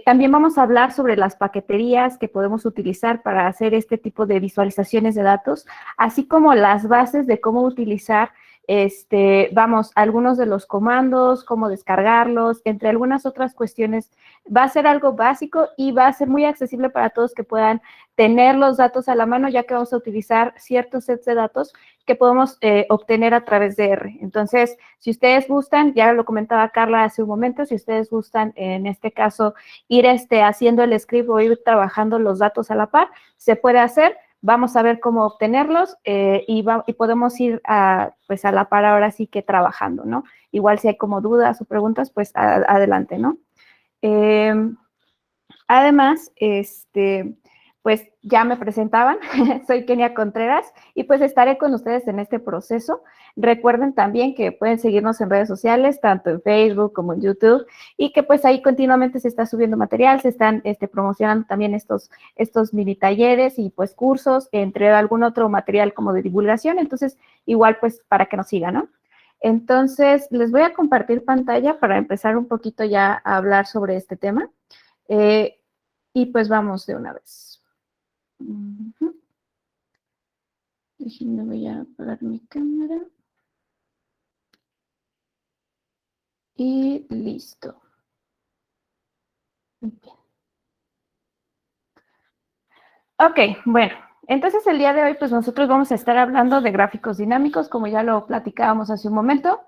También vamos a hablar sobre las paqueterías que podemos utilizar para hacer este tipo de visualizaciones de datos, así como las bases de cómo utilizar, algunos de los comandos, cómo descargarlos, entre algunas otras cuestiones. Va a ser algo básico y va a ser muy accesible para todos que puedan tener los datos a la mano, ya que vamos a utilizar ciertos sets de datos que podemos obtener a través de R. Entonces, si ustedes gustan, ya lo comentaba Carla hace un momento, si ustedes gustan, en este caso, ir haciendo el script o ir trabajando los datos a la par, se puede hacer. Vamos a ver cómo obtenerlos y podemos ir pues a la par ahora sí que trabajando, ¿no? Igual si hay como dudas o preguntas, pues adelante, ¿no? Además, pues ya me presentaban, soy Kenia Contreras y pues estaré con ustedes en este proceso. Recuerden también que pueden seguirnos en redes sociales, tanto en Facebook como en YouTube, y que pues ahí continuamente se está subiendo material, se están promocionando también estos mini talleres y pues cursos, entre algún otro material como de divulgación, entonces igual pues para que nos sigan, ¿no? Entonces, les voy a compartir pantalla para empezar un poquito ya a hablar sobre este tema. Y pues vamos de una vez. Déjenme, voy a apagar mi cámara. Y listo. Bien. Ok, bueno, entonces el día de hoy pues nosotros vamos a estar hablando de gráficos dinámicos, como ya lo platicábamos hace un momento.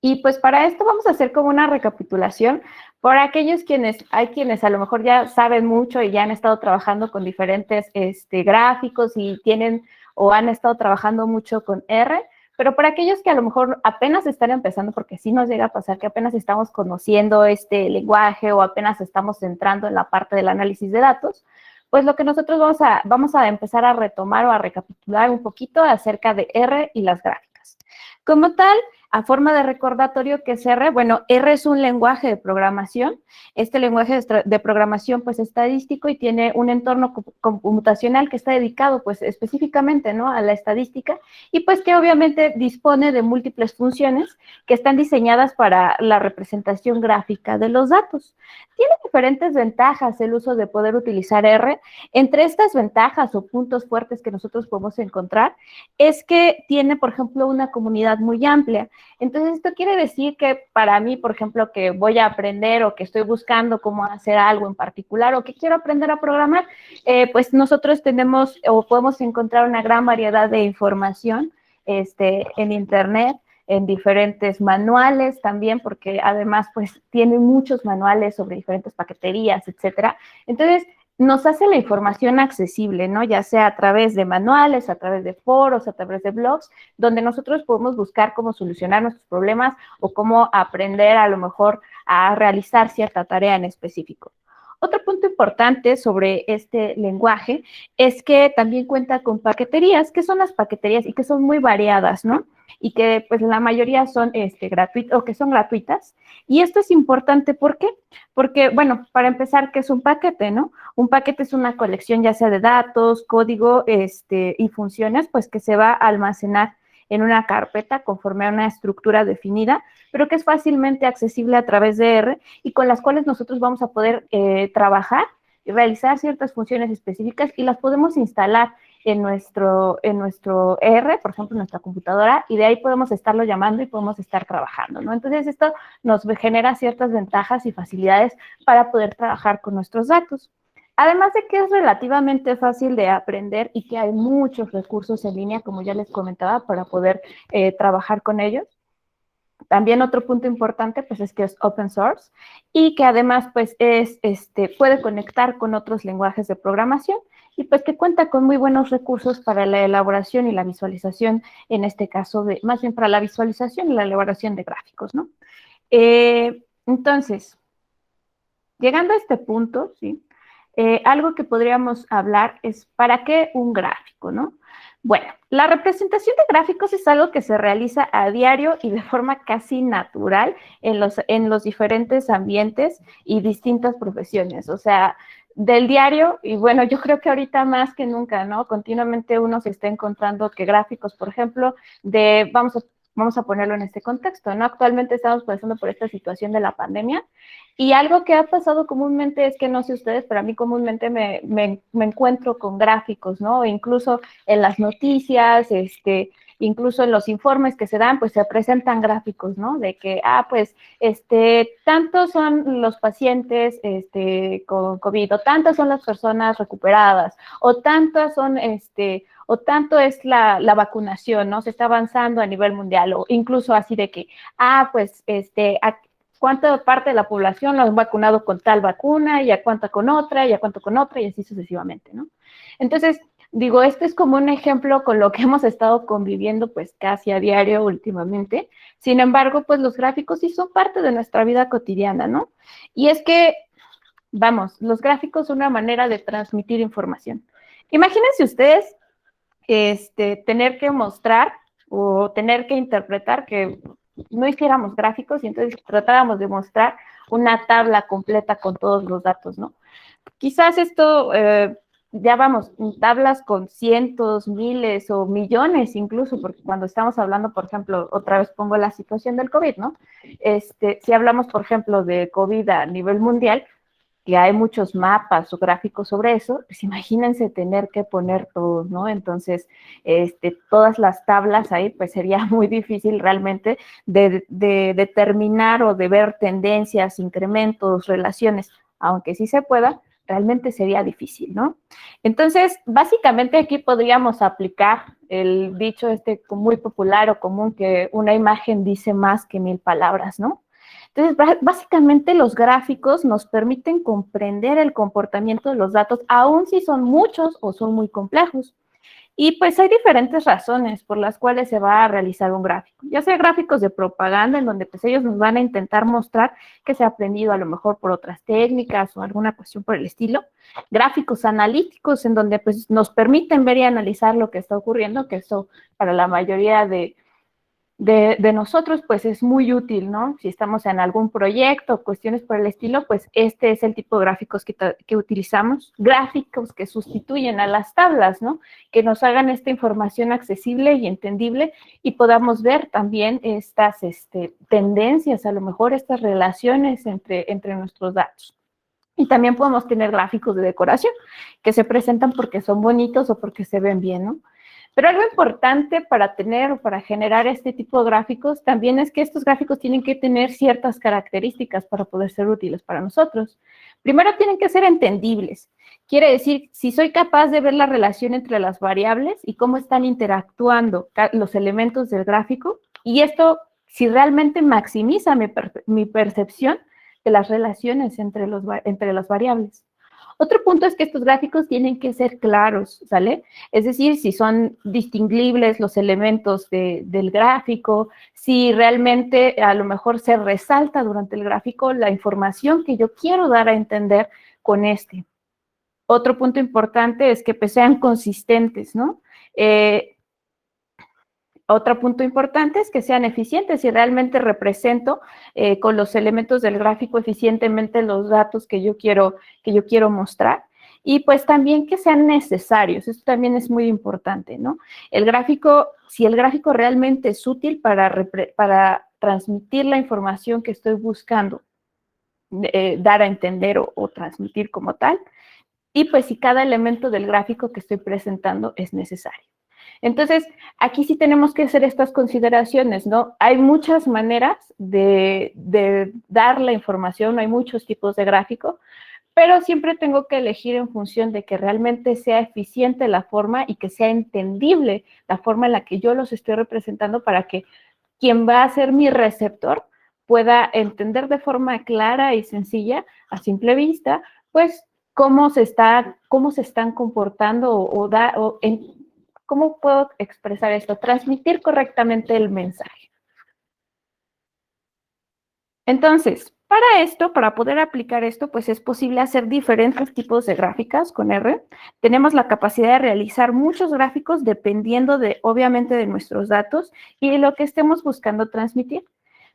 Y pues para esto vamos a hacer como una recapitulación por aquellos hay quienes a lo mejor ya saben mucho y ya han estado trabajando con diferentes gráficos y tienen o han estado trabajando mucho con R, pero para aquellos que a lo mejor apenas están empezando, porque sí nos llega a pasar que apenas estamos conociendo este lenguaje o apenas estamos entrando en la parte del análisis de datos, pues lo que nosotros vamos a empezar a retomar o a recapitular un poquito acerca de R y las gráficas. Como tal, a forma de recordatorio, ¿qué es R? Bueno, R es un lenguaje de programación. Este lenguaje de programación, pues, estadístico y tiene un entorno computacional que está dedicado, pues, específicamente, ¿no?, a la estadística y, pues, que obviamente dispone de múltiples funciones que están diseñadas para la representación gráfica de los datos. Tiene diferentes ventajas el uso de poder utilizar R. Entre estas ventajas o puntos fuertes que nosotros podemos encontrar es que tiene, por ejemplo, una comunidad muy amplia. Entonces, esto quiere decir que para mí, por ejemplo, que voy a aprender o que estoy buscando cómo hacer algo en particular o que quiero aprender a programar, pues nosotros tenemos o podemos encontrar una gran variedad de información en Internet, en diferentes manuales también, porque además, pues, tiene muchos manuales sobre diferentes paqueterías, etcétera. Entonces, nos hace la información accesible, ¿no? Ya sea a través de manuales, a través de foros, a través de blogs, donde nosotros podemos buscar cómo solucionar nuestros problemas o cómo aprender a lo mejor a realizar cierta tarea en específico. Otro punto importante sobre este lenguaje es que también cuenta con paqueterías. ¿Qué son las paqueterías? Y que son muy variadas, ¿no? Y que pues la mayoría son gratuitas o que son gratuitas. Y esto es importante, ¿por qué? Porque, bueno, para empezar, ¿qué es un paquete, no? Un paquete es una colección ya sea de datos, código y funciones, pues que se va a almacenar en una carpeta conforme a una estructura definida, pero que es fácilmente accesible a través de R y con las cuales nosotros vamos a poder trabajar y realizar ciertas funciones específicas y las podemos instalar en nuestro R, por ejemplo, en nuestra computadora, y de ahí podemos estarlo llamando y podemos estar trabajando, ¿no? Entonces, esto nos genera ciertas ventajas y facilidades para poder trabajar con nuestros datos. Además de que es relativamente fácil de aprender y que hay muchos recursos en línea, como ya les comentaba, para poder trabajar con ellos. También otro punto importante, pues, es que es open source y que además, pues, puede conectar con otros lenguajes de programación y, pues, que cuenta con muy buenos recursos para la elaboración y la visualización, en este caso, más bien para la visualización y la elaboración de gráficos, ¿no? Entonces, llegando a este punto, ¿sí? Algo que podríamos hablar es ¿para qué un gráfico, no? Bueno, la representación de gráficos es algo que se realiza a diario y de forma casi natural en los diferentes ambientes y distintas profesiones. O sea, del diario, y bueno, yo creo que ahorita más que nunca, ¿no? Continuamente uno se está encontrando que gráficos, por ejemplo, vamos a Vamos a ponerlo en este contexto, ¿no? Actualmente estamos pasando por esta situación de la pandemia y algo que ha pasado comúnmente es que, no sé ustedes, pero a mí comúnmente me encuentro con gráficos, ¿no? Incluso en las noticias, incluso en los informes que se dan, pues se presentan gráficos, ¿no? De que, pues, tantos son los pacientes con COVID, o tantas son las personas recuperadas, o tantas son, o tanto es la vacunación, ¿no? Se está avanzando a nivel mundial, o incluso así de que, pues, cuánta parte de la población lo han vacunado con tal vacuna, y a cuánta con otra, y a cuánto con otra, y así sucesivamente, ¿no? Entonces, digo, este es como un ejemplo con lo que hemos estado conviviendo pues casi a diario últimamente. Sin embargo, pues los gráficos sí son parte de nuestra vida cotidiana, ¿no? Y es que, vamos, los gráficos son una manera de transmitir información. Imagínense ustedes tener que mostrar o tener que interpretar que no hiciéramos gráficos y entonces tratáramos de mostrar una tabla completa con todos los datos, ¿no? Quizás esto, ya vamos, tablas con cientos, miles o millones incluso, porque cuando estamos hablando, por ejemplo, otra vez pongo la situación del COVID, ¿no? Si hablamos, por ejemplo, de COVID a nivel mundial, que hay muchos mapas o gráficos sobre eso, pues imagínense tener que poner todos, ¿no? Entonces, todas las tablas ahí, pues sería muy difícil realmente de determinar o de ver tendencias, incrementos, relaciones, aunque sí se pueda, realmente sería difícil, ¿no? Entonces, básicamente aquí podríamos aplicar el dicho muy popular o común que una imagen dice más que 1000 palabras, ¿no? Entonces, básicamente los gráficos nos permiten comprender el comportamiento de los datos, aun si son muchos o son muy complejos. Y pues hay diferentes razones por las cuales se va a realizar un gráfico, ya sea gráficos de propaganda, en donde pues ellos nos van a intentar mostrar que se ha aprendido a lo mejor por otras técnicas o alguna cuestión por el estilo, gráficos analíticos, en donde pues nos permiten ver y analizar lo que está ocurriendo, que eso para la mayoría de nosotros, pues es muy útil, ¿no? Si estamos en algún proyecto, cuestiones por el estilo, pues este es el tipo de gráficos que utilizamos, gráficos que sustituyen a las tablas, ¿no? Que nos hagan esta información accesible y entendible y podamos ver también estas tendencias, a lo mejor estas relaciones entre nuestros datos. Y también podemos tener gráficos de decoración que se presentan porque son bonitos o porque se ven bien, ¿no? Pero algo importante para tener o para generar este tipo de gráficos también es que estos gráficos tienen que tener ciertas características para poder ser útiles para nosotros. Primero, tienen que ser entendibles. Quiere decir, si soy capaz de ver la relación entre las variables y cómo están interactuando los elementos del gráfico, y esto, si realmente maximiza mi percepción de las relaciones entre las variables. Otro punto es que estos gráficos tienen que ser claros, ¿sale? Es decir, si son distinguibles los elementos del gráfico, si realmente a lo mejor se resalta durante el gráfico la información que yo quiero dar a entender con este. Otro punto importante es que pues, sean consistentes, ¿no? Otro punto importante es que sean eficientes y realmente represento con los elementos del gráfico eficientemente los datos que yo quiero mostrar. Y pues también que sean necesarios, esto también es muy importante, ¿no? Si el gráfico realmente es útil para transmitir la información que estoy buscando dar a entender o transmitir como tal, y pues si cada elemento del gráfico que estoy presentando es necesario. Entonces, aquí sí tenemos que hacer estas consideraciones, ¿no? Hay muchas maneras de dar la información, hay muchos tipos de gráfico, pero siempre tengo que elegir en función de que realmente sea eficiente la forma y que sea entendible la forma en la que yo los estoy representando para que quien va a ser mi receptor pueda entender de forma clara y sencilla, a simple vista, pues cómo se están comportando ¿cómo puedo expresar esto? Transmitir correctamente el mensaje. Entonces, para poder aplicar esto, pues es posible hacer diferentes tipos de gráficas con R. Tenemos la capacidad de realizar muchos gráficos dependiendo obviamente, de nuestros datos y de lo que estemos buscando transmitir.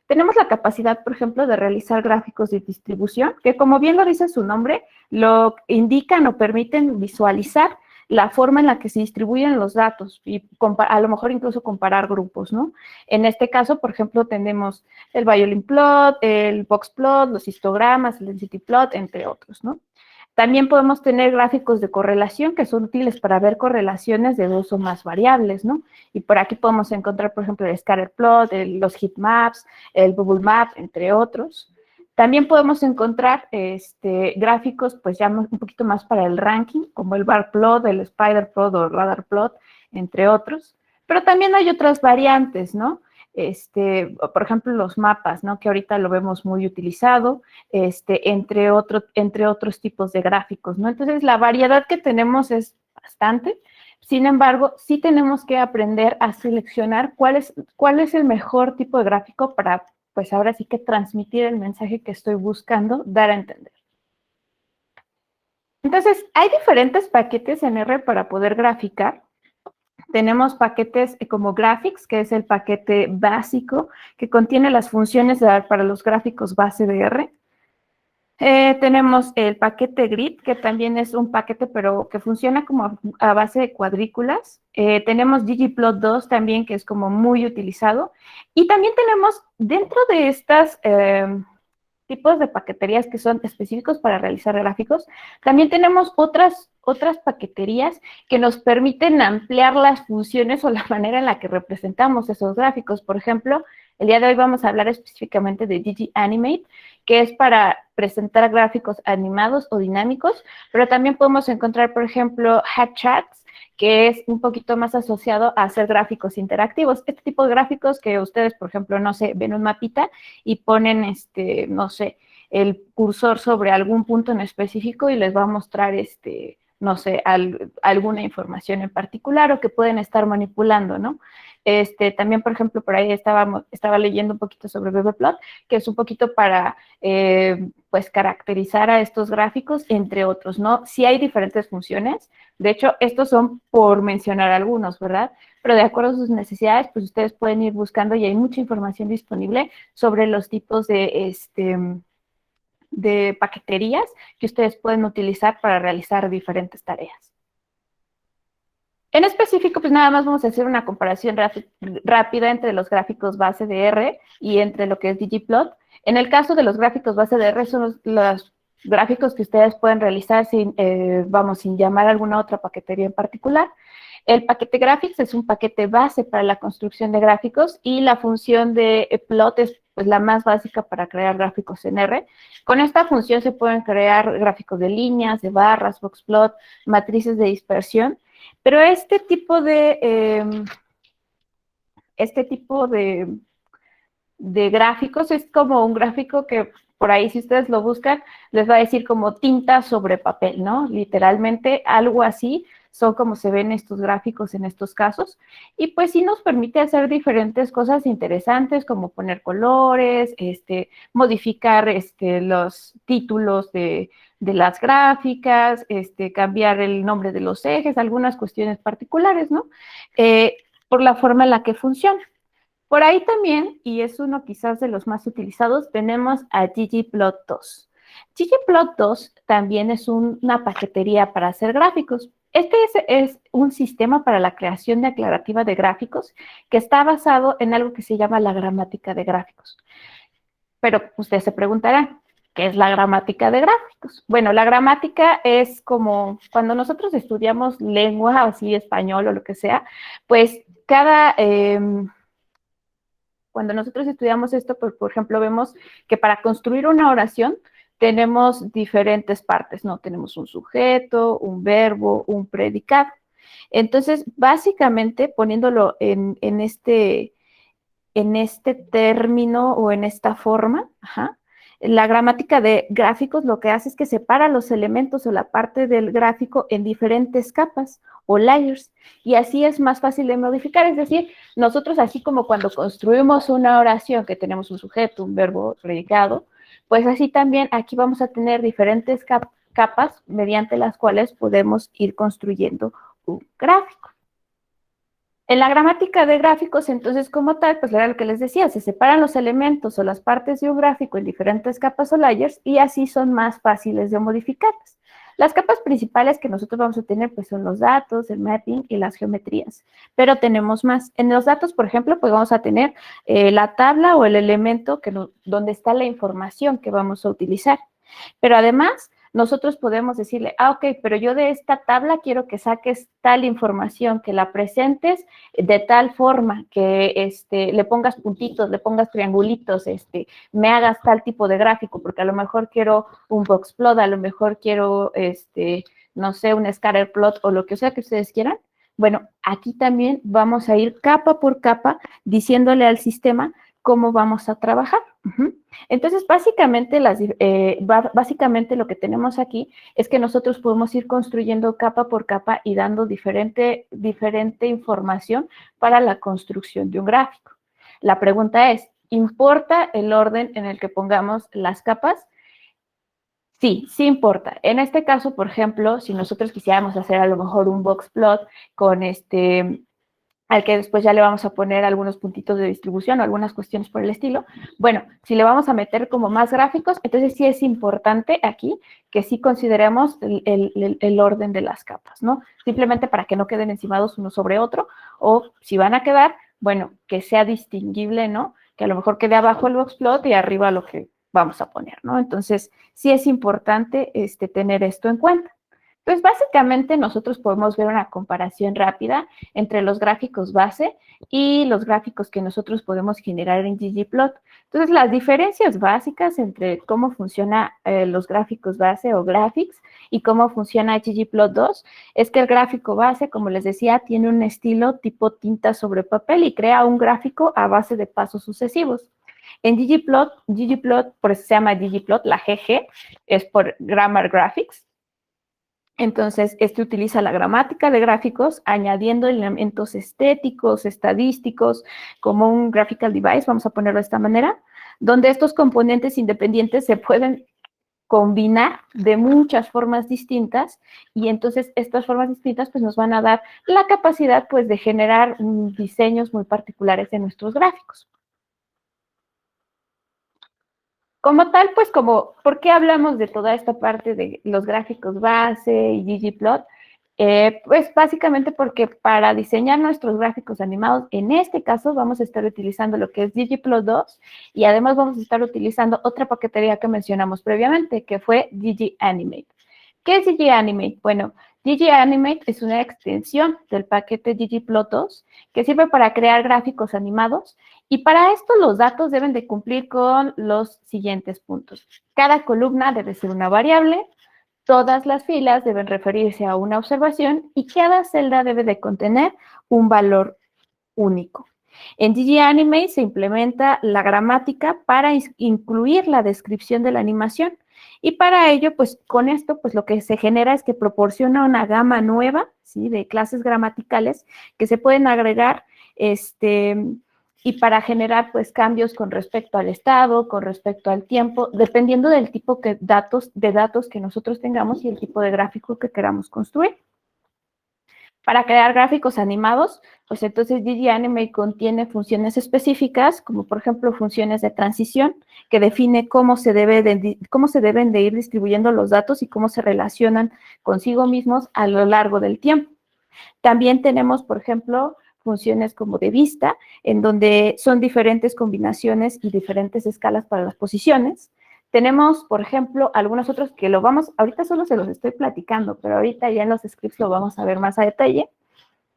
Tenemos la capacidad, por ejemplo, de realizar gráficos de distribución, que como bien lo dice su nombre, lo indican o permiten visualizar la forma en la que se distribuyen los datos y a lo mejor incluso comparar grupos, ¿no? En este caso, por ejemplo, tenemos el violin plot, el box plot, los histogramas, el density plot, entre otros, ¿no? También podemos tener gráficos de correlación que son útiles para ver correlaciones de dos o más variables, ¿no? Y por aquí podemos encontrar, por ejemplo, el scatter plot, los heat maps, el bubble map, entre otros. También podemos encontrar gráficos, pues ya un poquito más para el ranking, como el bar plot, el spider plot o radar plot, entre otros. Pero también hay otras variantes, ¿no? Por ejemplo, los mapas, ¿no? Que ahorita lo vemos muy utilizado, entre otros tipos de gráficos, ¿no? Entonces, la variedad que tenemos es bastante. Sin embargo, sí tenemos que aprender a seleccionar cuál es el mejor tipo de gráfico para, pues ahora sí que transmitir el mensaje que estoy buscando dar a entender. Entonces, hay diferentes paquetes en R para poder graficar. Tenemos paquetes como Graphics, que es el paquete básico que contiene las funciones para los gráficos base de R. Tenemos el paquete Grid, que también es un paquete, pero que funciona como a base de cuadrículas. Tenemos ggplot2 también, que es como muy utilizado. Y también tenemos dentro de estas tipos de paqueterías que son específicos para realizar gráficos, también tenemos otras paqueterías que nos permiten ampliar las funciones o la manera en la que representamos esos gráficos. Por ejemplo, el día de hoy vamos a hablar específicamente de ggAnimate, que es para presentar gráficos animados o dinámicos, pero también podemos encontrar, por ejemplo, HatCharts, que es un poquito más asociado a hacer gráficos interactivos. Este tipo de gráficos que ustedes, por ejemplo, no sé, ven un mapita y ponen, no sé, el cursor sobre algún punto en específico y les va a mostrar, no sé, alguna información en particular o que pueden estar manipulando, ¿no? También, por ejemplo, por ahí estaba leyendo un poquito sobre bbplot, que es un poquito para, pues, caracterizar a estos gráficos, entre otros, ¿no? Sí hay diferentes funciones. De hecho, estos son por mencionar algunos, ¿verdad? Pero de acuerdo a sus necesidades, pues ustedes pueden ir buscando y hay mucha información disponible sobre los tipos de paqueterías que ustedes pueden utilizar para realizar diferentes tareas. En específico, pues nada más vamos a hacer una comparación rápida entre los gráficos base de R y entre lo que es ggplot. En el caso de los gráficos base de R son los gráficos que ustedes pueden realizar sin llamar alguna otra paquetería en particular. El paquete graphics es un paquete base para la construcción de gráficos y la función de plot es, pues, la más básica para crear gráficos en R. Con esta función se pueden crear gráficos de líneas, de barras, boxplot, matrices de dispersión, pero este tipo de gráficos es como un gráfico que por ahí, si ustedes lo buscan, les va a decir como tinta sobre papel, ¿no? Literalmente algo así son como se ven estos gráficos en estos casos. Y pues sí nos permite hacer diferentes cosas interesantes, como poner colores, modificar los títulos de las gráficas, cambiar el nombre de los ejes, algunas cuestiones particulares, ¿no? Por la forma en la que funciona. Por ahí también, y es uno quizás de los más utilizados, tenemos a ggplot2. ggplot2 también es una paquetería para hacer gráficos. Este es un sistema para la creación de aclarativa de gráficos que está basado en algo que se llama la gramática de gráficos. Pero ustedes se preguntarán, ¿qué es la gramática de gráficos? Bueno, la gramática es como cuando nosotros estudiamos lengua, o así español o lo que sea, pues cuando nosotros estudiamos esto, pues, por ejemplo, vemos que para construir una oración tenemos diferentes partes, ¿no? Tenemos un sujeto, un verbo, un predicado. Entonces, básicamente, poniéndolo en este término o en esta forma, la gramática de gráficos lo que hace es que separa los elementos o la parte del gráfico en diferentes capas o layers, y así es más fácil de modificar. Es decir, nosotros, así como cuando construimos una oración que tenemos un sujeto, un verbo, predicado, pues así también aquí vamos a tener diferentes capas mediante las cuales podemos ir construyendo un gráfico. En la gramática de gráficos, entonces, como tal, pues era lo que les decía, se separan los elementos o las partes de un gráfico en diferentes capas o layers y así son más fáciles de modificarlas. Las capas principales que nosotros vamos a tener pues son los datos, el mapping y las geometrías, pero tenemos más. En los datos, por ejemplo, pues vamos a tener la tabla o el elemento donde está la información que vamos a utilizar. Pero además, nosotros podemos decirle, ok, pero yo de esta tabla quiero que saques tal información, que la presentes de tal forma, que le pongas puntitos, le pongas triangulitos, me hagas tal tipo de gráfico, porque a lo mejor quiero un box plot, a lo mejor quiero, no sé, un scatter plot o lo que sea que ustedes quieran. Bueno, aquí también vamos a ir capa por capa diciéndole al sistema cómo vamos a trabajar. Entonces, básicamente lo que tenemos aquí es que nosotros podemos ir construyendo capa por capa y dando diferente información para la construcción de un gráfico. La pregunta es, ¿importa el orden en el que pongamos las capas? Sí, sí importa. En este caso, por ejemplo, si nosotros quisiéramos hacer a lo mejor un box plot con al que después ya le vamos a poner algunos puntitos de distribución o algunas cuestiones por el estilo. Bueno, si le vamos a meter como más gráficos, entonces sí es importante aquí que sí consideremos el orden de las capas, ¿no? Simplemente para que no queden encimados uno sobre otro, o si van a quedar, bueno, que sea distinguible, ¿no? Que a lo mejor quede abajo el boxplot y arriba lo que vamos a poner, ¿no? Entonces, sí es importante tener esto en cuenta. Pues básicamente nosotros podemos ver una comparación rápida entre los gráficos base y los gráficos que nosotros podemos generar en ggplot. Entonces, las diferencias básicas entre cómo funciona los gráficos base o graphics y cómo funciona ggplot2 es que el gráfico base, como les decía, tiene un estilo tipo tinta sobre papel y crea un gráfico a base de pasos sucesivos. En ggplot, por eso se llama ggplot, la GG es por Grammar Graphics. Entonces, utiliza la gramática de gráficos, añadiendo elementos estéticos, estadísticos, como un graphical device, vamos a ponerlo de esta manera, donde estos componentes independientes se pueden combinar de muchas formas distintas y entonces estas formas distintas pues nos van a dar la capacidad pues de generar diseños muy particulares en nuestros gráficos. Como tal, pues ¿por qué hablamos de toda esta parte de los gráficos base y ggplot? Pues básicamente porque para diseñar nuestros gráficos animados, en este caso vamos a estar utilizando lo que es ggplot2 y además vamos a estar utilizando otra paquetería que mencionamos previamente, que fue ggAnimate. ¿Qué es ggAnimate? Bueno, ggAnimate es una extensión del paquete ggplot2 que sirve para crear gráficos animados y para esto los datos deben de cumplir con los siguientes puntos. Cada columna debe ser una variable, todas las filas deben referirse a una observación y cada celda debe de contener un valor único. En ggAnimate se implementa la gramática para incluir la descripción de la animación y para ello, pues con esto, pues lo que se genera es que proporciona una gama nueva, ¿sí? De clases gramaticales que se pueden agregar, y para generar, pues, cambios con respecto al estado, con respecto al tiempo, dependiendo del tipo de datos que nosotros tengamos y el tipo de gráfico que queramos construir. Para crear gráficos animados, pues entonces ggAnimate contiene funciones específicas, como por ejemplo funciones de transición, que define cómo se deben de ir distribuyendo los datos y cómo se relacionan consigo mismos a lo largo del tiempo. También tenemos, por ejemplo, funciones como de vista, en donde son diferentes combinaciones y diferentes escalas para las posiciones. Tenemos, por ejemplo, algunos otros que ahorita solo se los estoy platicando, pero ahorita ya en los scripts lo vamos a ver más a detalle.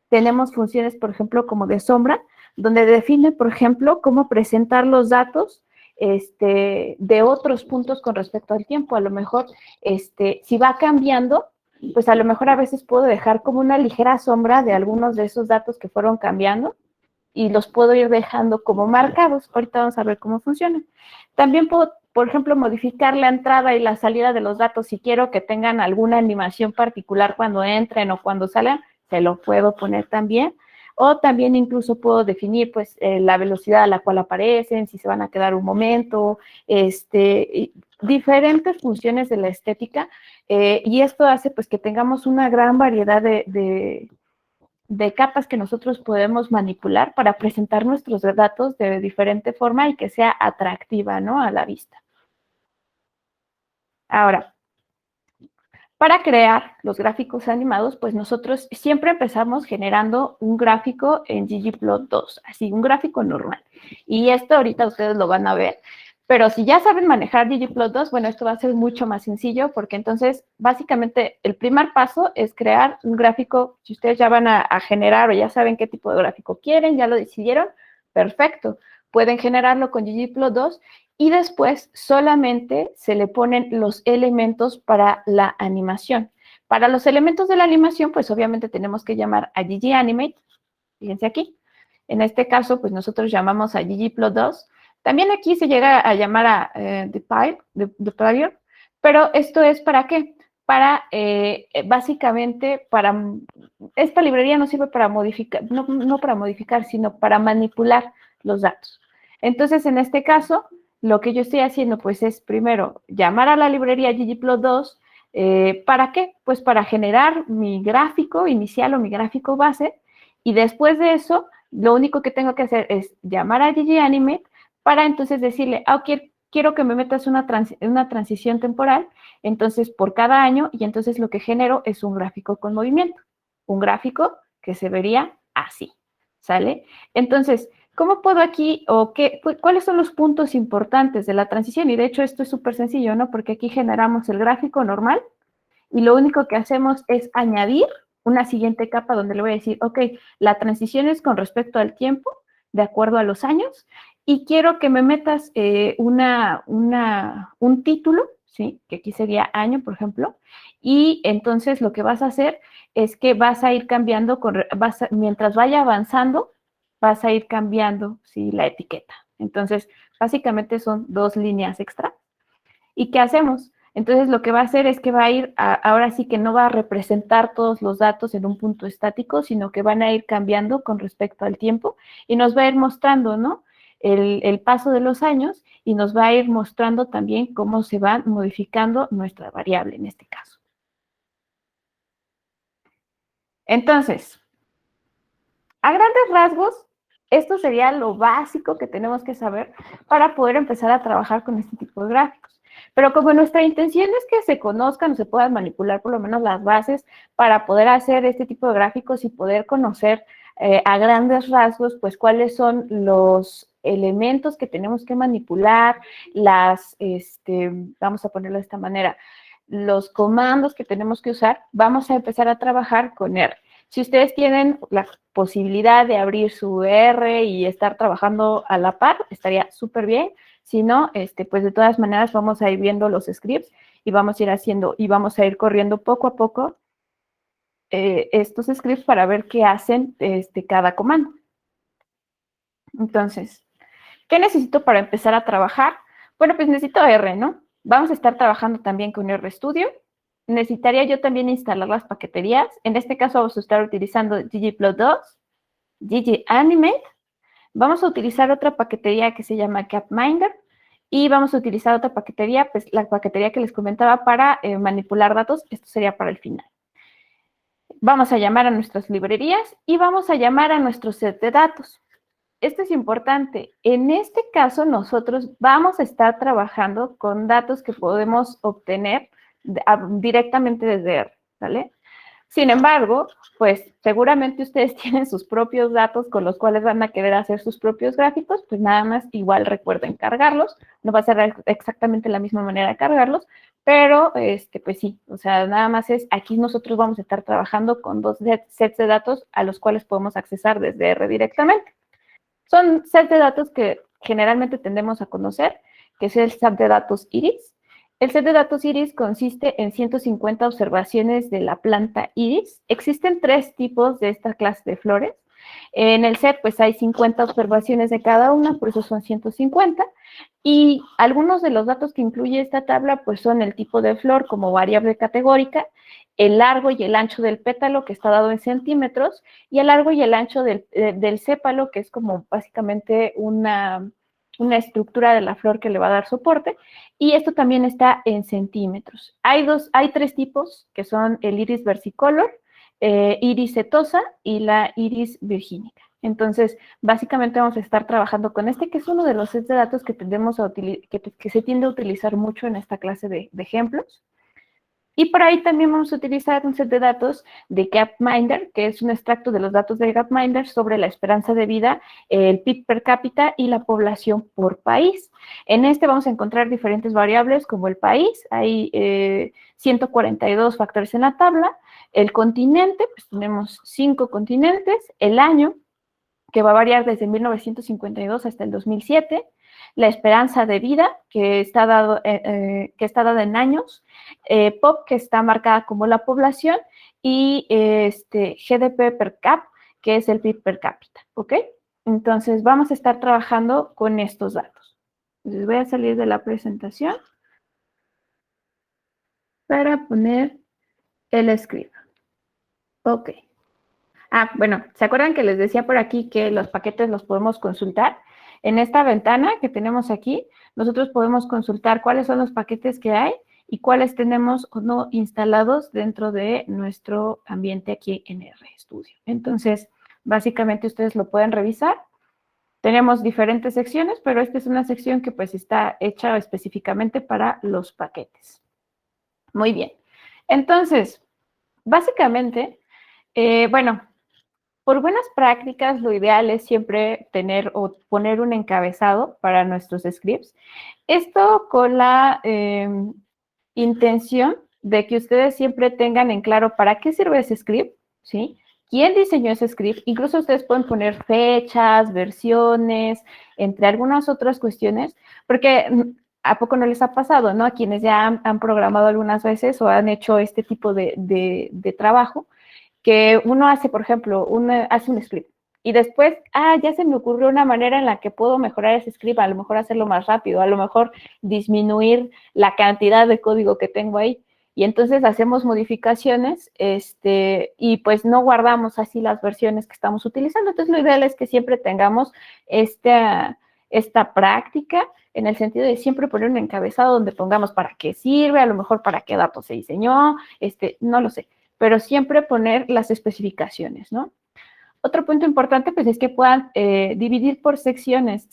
Tenemos funciones, por ejemplo, como de sombra, donde define, por ejemplo, cómo presentar los datos de otros puntos con respecto al tiempo. A lo mejor, si va cambiando, pues a lo mejor a veces puedo dejar como una ligera sombra de algunos de esos datos que fueron cambiando y los puedo ir dejando como marcados. Ahorita vamos a ver cómo funciona. También puedo, por ejemplo, modificar la entrada y la salida de los datos si quiero que tengan alguna animación particular cuando entren o cuando salgan, se lo puedo poner también. O también incluso puedo definir pues la velocidad a la cual aparecen, si se van a quedar un momento, diferentes funciones de la estética, y esto hace pues que tengamos una gran variedad de capas que nosotros podemos manipular para presentar nuestros datos de diferente forma y que sea atractiva, ¿no? A la vista. Ahora, Para crear los gráficos animados, pues nosotros siempre empezamos generando un gráfico en ggplot2, así, un gráfico normal. Y esto ahorita ustedes lo van a ver. Pero si ya saben manejar ggplot2, bueno, esto va a ser mucho más sencillo porque entonces, básicamente, el primer paso es crear un gráfico. Si ustedes ya van a generar o ya saben qué tipo de gráfico quieren, ya lo decidieron, perfecto. Pueden generarlo con ggplot2 y después solamente se le ponen los elementos para la animación. Para los elementos de la animación, pues obviamente tenemos que llamar a ggAnimate, fíjense aquí. En este caso, pues nosotros llamamos a ggplot2. También aquí se llega a llamar a dplyr, pero esto es ¿para qué? Para, básicamente, esta librería no sirve para modificar, no para modificar, sino para manipular los datos. Entonces, en este caso, lo que yo estoy haciendo, pues, es primero llamar a la librería ggplot2, ¿para qué? Pues para generar mi gráfico inicial o mi gráfico base, y después de eso, lo único que tengo que hacer es llamar a ggAnimate para entonces decirle, quiero que me metas una transición temporal, entonces por cada año, y entonces lo que genero es un gráfico con movimiento, un gráfico que se vería así, ¿sale? Entonces, ¿cómo puedo aquí, cuáles son los puntos importantes de la transición? Y de hecho esto es súper sencillo, ¿no? Porque aquí generamos el gráfico normal y lo único que hacemos es añadir una siguiente capa donde le voy a decir, ok, la transición es con respecto al tiempo, de acuerdo a los años, y quiero que me metas un título, ¿sí? Que aquí sería año, por ejemplo, y entonces lo que vas a hacer es que vas a ir cambiando, mientras vaya avanzando, vas a ir cambiando, ¿sí? La etiqueta. Entonces, básicamente son 2 líneas extra. ¿Y qué hacemos? Entonces lo que va a hacer es que va a ir, ahora sí que no va a representar todos los datos en un punto estático, sino que van a ir cambiando con respecto al tiempo y nos va a ir mostrando, ¿no? El paso de los años y nos va a ir mostrando también cómo se va modificando nuestra variable en este caso. Entonces, a grandes rasgos, esto sería lo básico que tenemos que saber para poder empezar a trabajar con este tipo de gráficos. Pero como nuestra intención es que se conozcan o se puedan manipular por lo menos las bases para poder hacer este tipo de gráficos y poder conocer a grandes rasgos, pues cuáles son los elementos que tenemos que manipular, vamos a ponerlo de esta manera, los comandos que tenemos que usar, vamos a empezar a trabajar con R. Si ustedes tienen la posibilidad de abrir su R y estar trabajando a la par, estaría súper bien. Si no, pues de todas maneras vamos a ir viendo los scripts y vamos a ir haciendo y vamos a ir corriendo poco a poco estos scripts para ver qué hacen cada comando. Entonces, ¿qué necesito para empezar a trabajar? Bueno, pues necesito R, ¿no? Vamos a estar trabajando también con RStudio. Necesitaría yo también instalar las paqueterías. En este caso vamos a estar utilizando ggplot2, ggAnimate. Vamos a utilizar otra paquetería que se llama Gapminder y vamos a utilizar otra paquetería, pues la paquetería que les comentaba para manipular datos. Esto sería para el final. Vamos a llamar a nuestras librerías y vamos a llamar a nuestro set de datos. Esto es importante. En este caso, nosotros vamos a estar trabajando con datos que podemos obtener directamente desde R, ¿vale? Sin embargo, pues seguramente ustedes tienen sus propios datos con los cuales van a querer hacer sus propios gráficos, pues nada más igual recuerden cargarlos. No va a ser exactamente la misma manera de cargarlos, pero pues sí, o sea, nada más es, aquí nosotros vamos a estar trabajando con 2 sets de datos a los cuales podemos accesar desde R directamente. Son sets de datos que generalmente tendemos a conocer, que es el set de datos iris. El set de datos iris consiste en 150 observaciones de la planta iris. Existen 3 tipos de esta clase de flores. En el set, pues hay 50 observaciones de cada una, por eso son 150. Y algunos de los datos que incluye esta tabla, pues son el tipo de flor como variable categórica, el largo y el ancho del pétalo, que está dado en centímetros, y el largo y el ancho del sépalo, que es como básicamente una estructura de la flor que le va a dar soporte, y esto también está en centímetros. Hay 3 tipos, que son el iris versicolor, iris setosa y la iris virgínica. Entonces, básicamente vamos a estar trabajando con que es uno de los sets de datos que tendemos que se tiende a utilizar mucho en esta clase de ejemplos. Y por ahí también vamos a utilizar un set de datos de Gapminder, que es un extracto de los datos de Gapminder sobre la esperanza de vida, el PIB per cápita y la población por país. En este vamos a encontrar diferentes variables como el país, hay 142 factores en la tabla, el continente, pues tenemos 5 continentes, el año, que va a variar desde 1952 hasta el 2007, la esperanza de vida, que está dada en años, POP, que está marcada como la población, y GDP per cap, que es el PIB per cápita, ¿ok? Entonces, vamos a estar trabajando con estos datos. Entonces, voy a salir de la presentación para poner el script. Ok. Bueno, ¿se acuerdan que les decía por aquí que los paquetes los podemos consultar? En esta ventana que tenemos aquí, nosotros podemos consultar cuáles son los paquetes que hay y cuáles tenemos o no instalados dentro de nuestro ambiente aquí en RStudio. Entonces, básicamente ustedes lo pueden revisar. Tenemos diferentes secciones, pero esta es una sección que pues está hecha específicamente para los paquetes. Muy bien. Entonces, básicamente, bueno, por buenas prácticas, lo ideal es siempre tener o poner un encabezado para nuestros scripts. Esto con la intención de que ustedes siempre tengan en claro para qué sirve ese script, ¿sí? ¿Quién diseñó ese script? Incluso ustedes pueden poner fechas, versiones, entre algunas otras cuestiones, porque ¿a poco no les ha pasado, no? A quienes ya han programado algunas veces o han hecho este tipo de trabajo, que uno hace, por ejemplo, hace un script y después, ya se me ocurrió una manera en la que puedo mejorar ese script, a lo mejor hacerlo más rápido, a lo mejor disminuir la cantidad de código que tengo ahí. Y entonces hacemos modificaciones y pues no guardamos así las versiones que estamos utilizando. Entonces lo ideal es que siempre tengamos esta práctica en el sentido de siempre poner un encabezado donde pongamos para qué sirve, a lo mejor para qué datos se diseñó, no lo sé, pero siempre poner las especificaciones, ¿no? Otro punto importante, pues, es que puedan dividir por secciones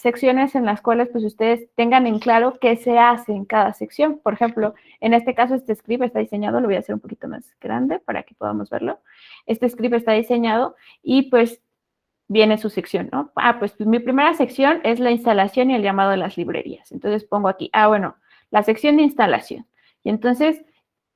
en las cuales, pues, ustedes tengan en claro qué se hace en cada sección. Por ejemplo, en este caso, este script está diseñado, lo voy a hacer un poquito más grande para que podamos verlo. Este script está diseñado y, pues, viene su sección, ¿no? Pues mi primera sección es la instalación y el llamado de las librerías. Entonces pongo aquí, bueno, la sección de instalación. Y entonces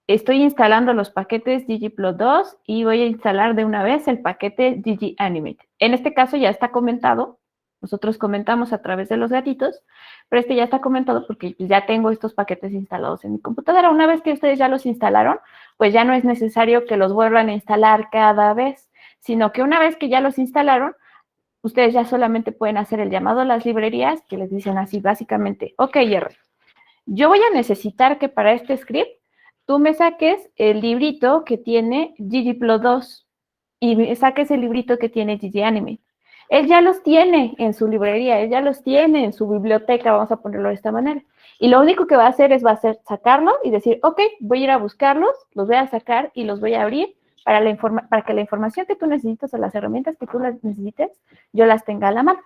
estoy instalando los paquetes ggplot2 y voy a instalar de una vez el paquete gganimate. En este caso ya está comentado, nosotros comentamos a través de los gatitos, pero ya está comentado porque ya tengo estos paquetes instalados en mi computadora. Una vez que ustedes ya los instalaron, pues ya no es necesario que los vuelvan a instalar cada vez, sino que una vez que ya los instalaron, ustedes ya solamente pueden hacer el llamado a las librerías que les dicen así básicamente, ok, R, yo voy a necesitar que para este script tú me saques el librito que tiene ggplot2 y me saques el librito que tiene gganimate. Él ya los tiene en su librería, él ya los tiene en su biblioteca, vamos a ponerlo de esta manera. Y lo único que va a hacer es sacarlo y decir, ok, voy a ir a buscarlos, los voy a sacar y los voy a abrir para que la información que tú necesitas o las herramientas que tú las necesites, yo las tenga a la mano.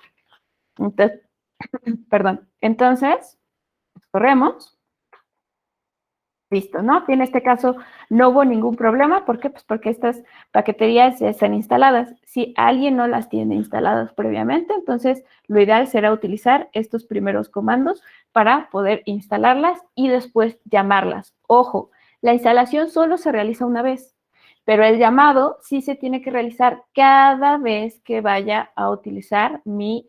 Entonces, perdón. Entonces, corremos. Listo, ¿no? En este caso no hubo ningún problema. ¿Por qué? Pues porque estas paqueterías ya están instaladas. Si alguien no las tiene instaladas previamente, entonces lo ideal será utilizar estos primeros comandos para poder instalarlas y después llamarlas. Ojo, la instalación solo se realiza una vez, pero el llamado sí se tiene que realizar cada vez que vaya a utilizar mi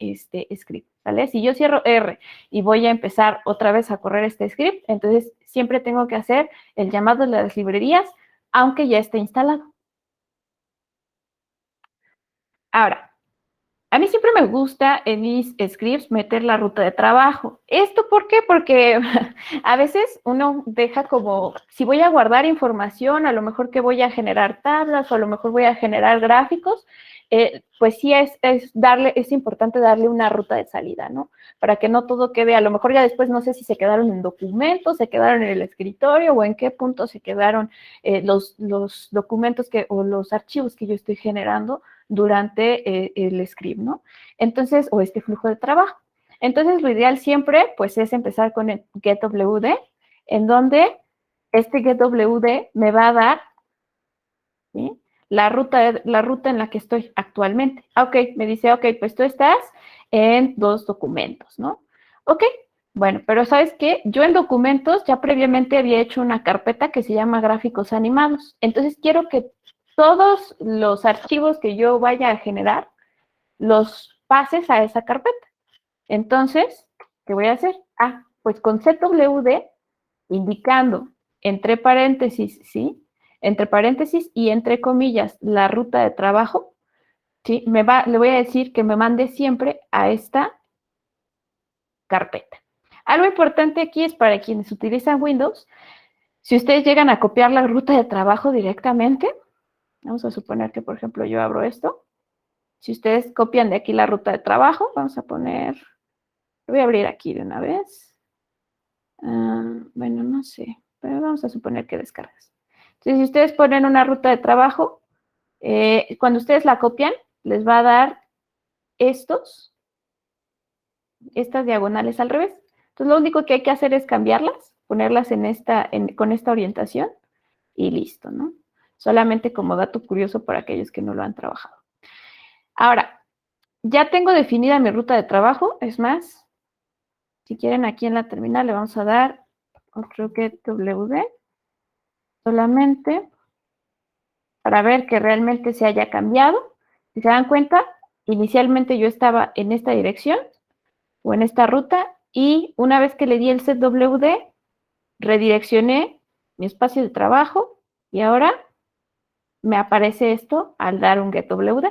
script, ¿vale? Si yo cierro R y voy a empezar otra vez a correr este script, entonces siempre tengo que hacer el llamado de las librerías, aunque ya esté instalado. Ahora, a mí siempre me gusta en mis scripts meter la ruta de trabajo. ¿Esto por qué? Porque a veces uno deja como, si voy a guardar información, a lo mejor que voy a generar tablas o a lo mejor voy a generar gráficos, pues sí es importante darle una ruta de salida, ¿no? Para que no todo quede, a lo mejor ya después no sé si se quedaron en documentos, se quedaron en el escritorio o en qué punto se quedaron los documentos o los archivos que yo estoy generando durante el script, ¿no? Entonces, o este flujo de trabajo. Entonces, lo ideal siempre, pues, es empezar con el getWD, en donde este getWD me va a dar, ¿sí?, la ruta en la que estoy actualmente. Ok, me dice, ok, pues tú estás en 2 documentos, ¿no? Ok, bueno, pero ¿sabes qué? Yo en documentos ya previamente había hecho una carpeta que se llama gráficos animados. Entonces quiero que todos los archivos que yo vaya a generar los pases a esa carpeta. Entonces, ¿qué voy a hacer? Ah, pues con ZWD, indicando entre paréntesis, ¿sí?, entre paréntesis y entre comillas la ruta de trabajo, ¿sí?, le voy a decir que me mande siempre a esta carpeta. Algo importante aquí es para quienes utilizan Windows, si ustedes llegan a copiar la ruta de trabajo directamente, vamos a suponer que, por ejemplo, yo abro esto, si ustedes copian de aquí la ruta de trabajo, vamos a poner, lo voy a abrir aquí de una vez, bueno, no sé, pero vamos a suponer que descargas. Entonces, si ustedes ponen una ruta de trabajo, cuando ustedes la copian, les va a dar estas diagonales al revés. Entonces, lo único que hay que hacer es cambiarlas, ponerlas con esta orientación y listo, ¿no? Solamente como dato curioso para aquellos que no lo han trabajado. Ahora, ya tengo definida mi ruta de trabajo, es más, si quieren aquí en la terminal le vamos a dar otro getWD, solamente para ver que realmente se haya cambiado. Si se dan cuenta, inicialmente yo estaba en esta dirección o en esta ruta y una vez que le di el ZWD, redireccioné mi espacio de trabajo y ahora me aparece esto al dar un getWD.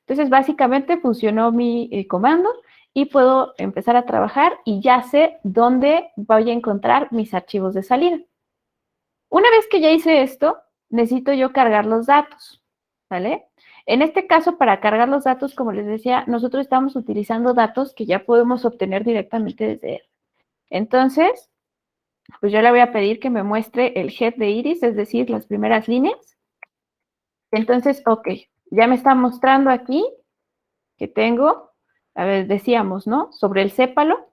Entonces, básicamente funcionó mi comando y puedo empezar a trabajar y ya sé dónde voy a encontrar mis archivos de salida. Una vez que ya hice esto, necesito yo cargar los datos, ¿vale? En este caso, para cargar los datos, como les decía, nosotros estamos utilizando datos que ya podemos obtener directamente desde él. Entonces, pues yo le voy a pedir que me muestre el head de Iris, es decir, las primeras líneas. Entonces, ok, ya me está mostrando aquí que tengo, a ver, decíamos, ¿no? Sobre el sépalo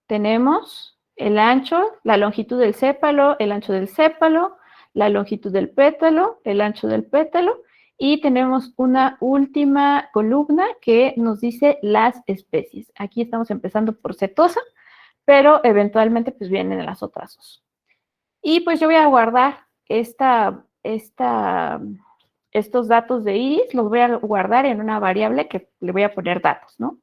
tenemos el ancho, la longitud del sépalo, el ancho del sépalo, la longitud del pétalo, el ancho del pétalo, y tenemos una última columna que nos dice las especies. Aquí estamos empezando por setosa, pero eventualmente pues vienen las otras dos. Y pues yo voy a guardar estos datos de Iris, los voy a guardar en una variable que le voy a poner datos, ¿no?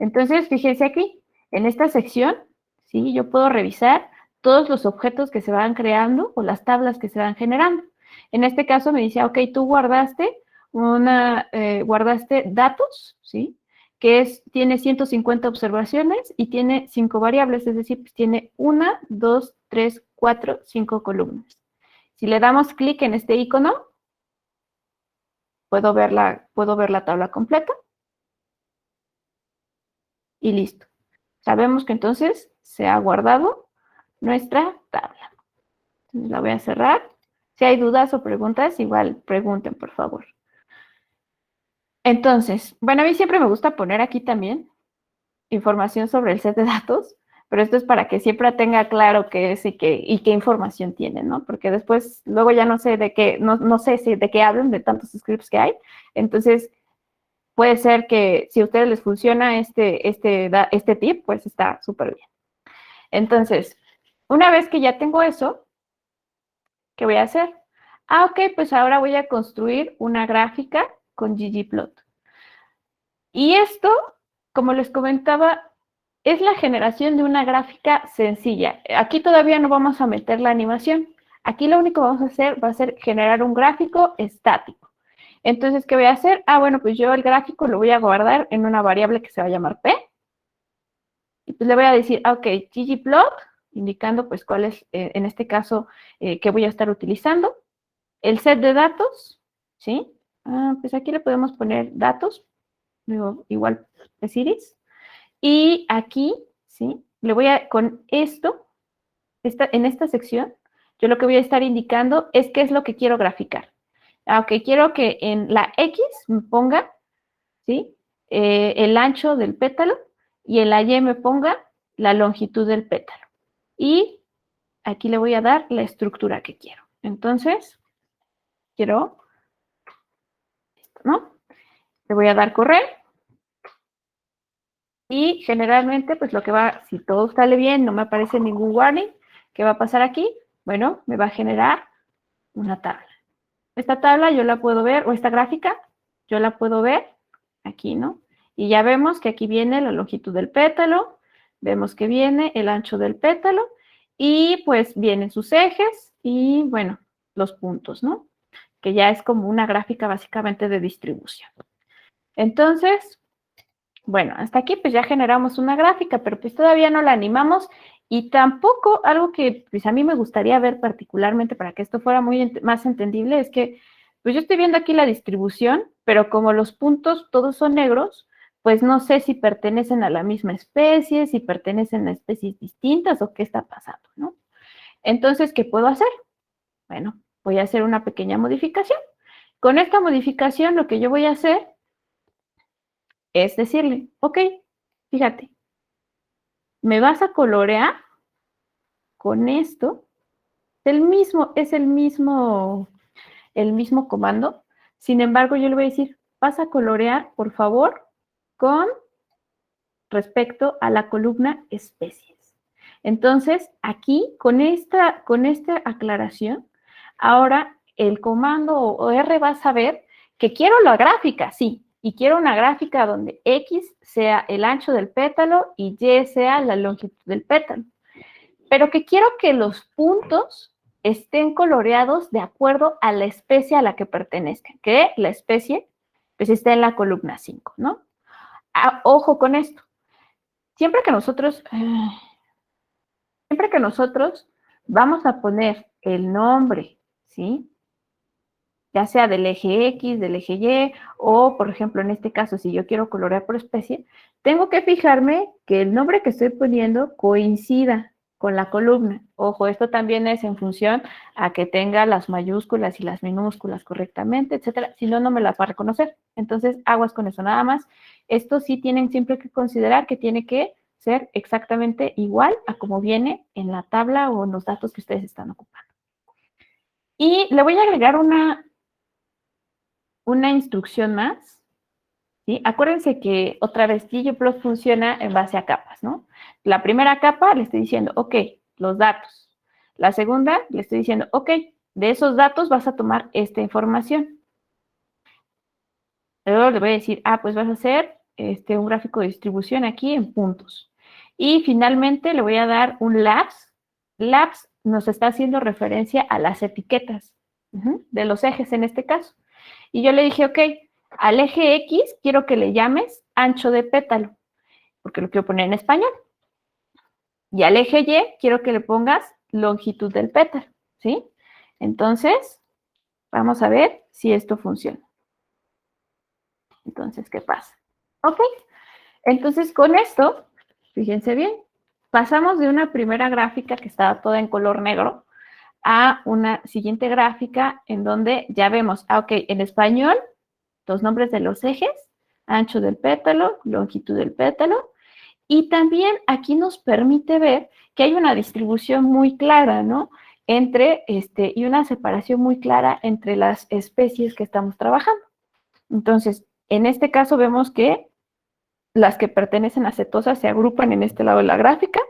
Entonces, fíjense aquí, en esta sección, ¿sí?, yo puedo revisar todos los objetos que se van creando o las tablas que se van generando. En este caso me dice, ok, tú guardaste datos, ¿sí?, que tiene 150 observaciones y tiene 5 variables, es decir, pues tiene 1, 2, 3, 4, 5 columnas. Si le damos clic en este icono, puedo ver la tabla completa y listo. Sabemos que entonces se ha guardado nuestra tabla. Entonces la voy a cerrar. Si hay dudas o preguntas, igual pregunten, por favor. Entonces, bueno, a mí siempre me gusta poner aquí también información sobre el set de datos, pero esto es para que siempre tenga claro qué es y qué información tiene, ¿no? Porque después, luego ya no sé de qué, no sé si de qué hablan, de tantos scripts que hay. Entonces, puede ser que si a ustedes les funciona este tip, pues está súper bien. Entonces, una vez que ya tengo eso, ¿qué voy a hacer? Ok, pues ahora voy a construir una gráfica con ggplot. Y esto, como les comentaba, es la generación de una gráfica sencilla. Aquí todavía no vamos a meter la animación. Aquí lo único que vamos a hacer va a ser generar un gráfico estático. Entonces, ¿qué voy a hacer? Bueno, pues yo el gráfico lo voy a guardar en una variable que se va a llamar p. Y pues le voy a decir, ok, ggplot, indicando pues cuál es, en este caso, qué voy a estar utilizando. El set de datos, ¿sí? Pues aquí le podemos poner datos, digo, igual es Iris. Y aquí, ¿sí? Con esto, en esta sección, yo lo que voy a estar indicando es qué es lo que quiero graficar. Ok, quiero que en la X me ponga, ¿sí?, el ancho del pétalo y en la Y me ponga la longitud del pétalo. y aquí le voy a dar la estructura que quiero. Entonces, quiero esto, ¿no? Le voy a dar correr y generalmente, pues lo que va, si todo sale bien, no me aparece ningún warning, ¿qué va a pasar aquí? Bueno, me va a generar una tabla. Esta tabla yo la puedo ver, o esta gráfica, yo la puedo ver aquí, ¿no? Y ya vemos que aquí viene la longitud del pétalo, vemos que viene el ancho del pétalo, y pues vienen sus ejes y, bueno, los puntos, ¿no? Que ya es como una gráfica básicamente de distribución. Entonces, bueno, hasta aquí pues ya generamos una gráfica, pero pues todavía no la animamos y tampoco algo que pues a mí me gustaría ver particularmente para que esto fuera más entendible es que pues yo estoy viendo aquí la distribución, pero como los puntos todos son negros, pues no sé si pertenecen a la misma especie, si pertenecen a especies distintas o qué está pasando, ¿no? Entonces, ¿qué puedo hacer? Bueno, voy a hacer una pequeña modificación. Con esta modificación lo que yo voy a hacer es decirle, ok, fíjate, me vas a colorear con esto, el mismo comando. Sin embargo, yo le voy a decir, vas a colorear, por favor, con respecto a la columna especies. Entonces, aquí, con esta aclaración, ahora el comando o R va a saber que quiero la gráfica, sí, y quiero una gráfica donde X sea el ancho del pétalo y Y sea la longitud del pétalo. Pero que quiero que los puntos estén coloreados de acuerdo a la especie a la que pertenezcan, que la especie pues está en la columna 5, ¿no? Ojo con esto. Siempre que nosotros vamos a poner el nombre, ¿sí? Ya sea del eje X, del eje Y, o por ejemplo, en este caso, si yo quiero colorear por especie, tengo que fijarme que el nombre que estoy poniendo coincida con la columna. Ojo, esto también es en función a que tenga las mayúsculas y las minúsculas correctamente, etcétera. Si no, no me la va a reconocer. Entonces, aguas con eso nada más. Esto sí tienen siempre que considerar que tiene que ser exactamente igual a como viene en la tabla o en los datos que ustedes están ocupando. Y le voy a agregar una instrucción más, ¿sí? Acuérdense que otra vez ggplot funciona en base a capas, ¿no? La primera capa le estoy diciendo, ok, los datos. La segunda le estoy diciendo, ok, de esos datos vas a tomar esta información. Luego le voy a decir, pues vas a hacer un gráfico de distribución aquí en puntos. Y finalmente le voy a dar un labs. Labs nos está haciendo referencia a las etiquetas de los ejes en este caso. Y yo le dije, ok, al eje X quiero que le llames ancho de pétalo, porque lo quiero poner en español. Y al eje Y quiero que le pongas longitud del pétalo, ¿sí? Entonces, vamos a ver si esto funciona. Entonces, ¿qué pasa? Ok, entonces con esto, fíjense bien, pasamos de una primera gráfica que estaba toda en color negro a una siguiente gráfica en donde ya vemos, ok, en español, los nombres de los ejes, ancho del pétalo, longitud del pétalo, y también aquí nos permite ver que hay una distribución muy clara, ¿no? Y una separación muy clara entre las especies que estamos trabajando. Entonces, en este caso vemos que las que pertenecen a cetosas se agrupan en este lado de la gráfica,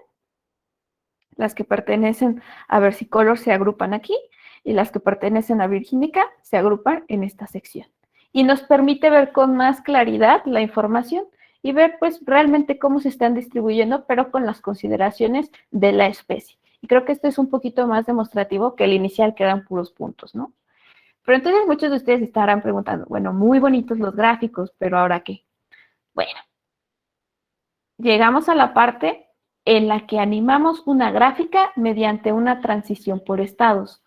las que pertenecen a versicolor se agrupan aquí, y las que pertenecen a virgínica se agrupan en esta sección. Y nos permite ver con más claridad la información y ver pues realmente cómo se están distribuyendo, pero con las consideraciones de la especie. Y creo que esto es un poquito más demostrativo que el inicial, que eran puros puntos, ¿no? Pero entonces muchos de ustedes estarán preguntando, bueno, muy bonitos los gráficos, pero ¿ahora qué? Bueno, llegamos a la parte en la que animamos una gráfica mediante una transición por estados.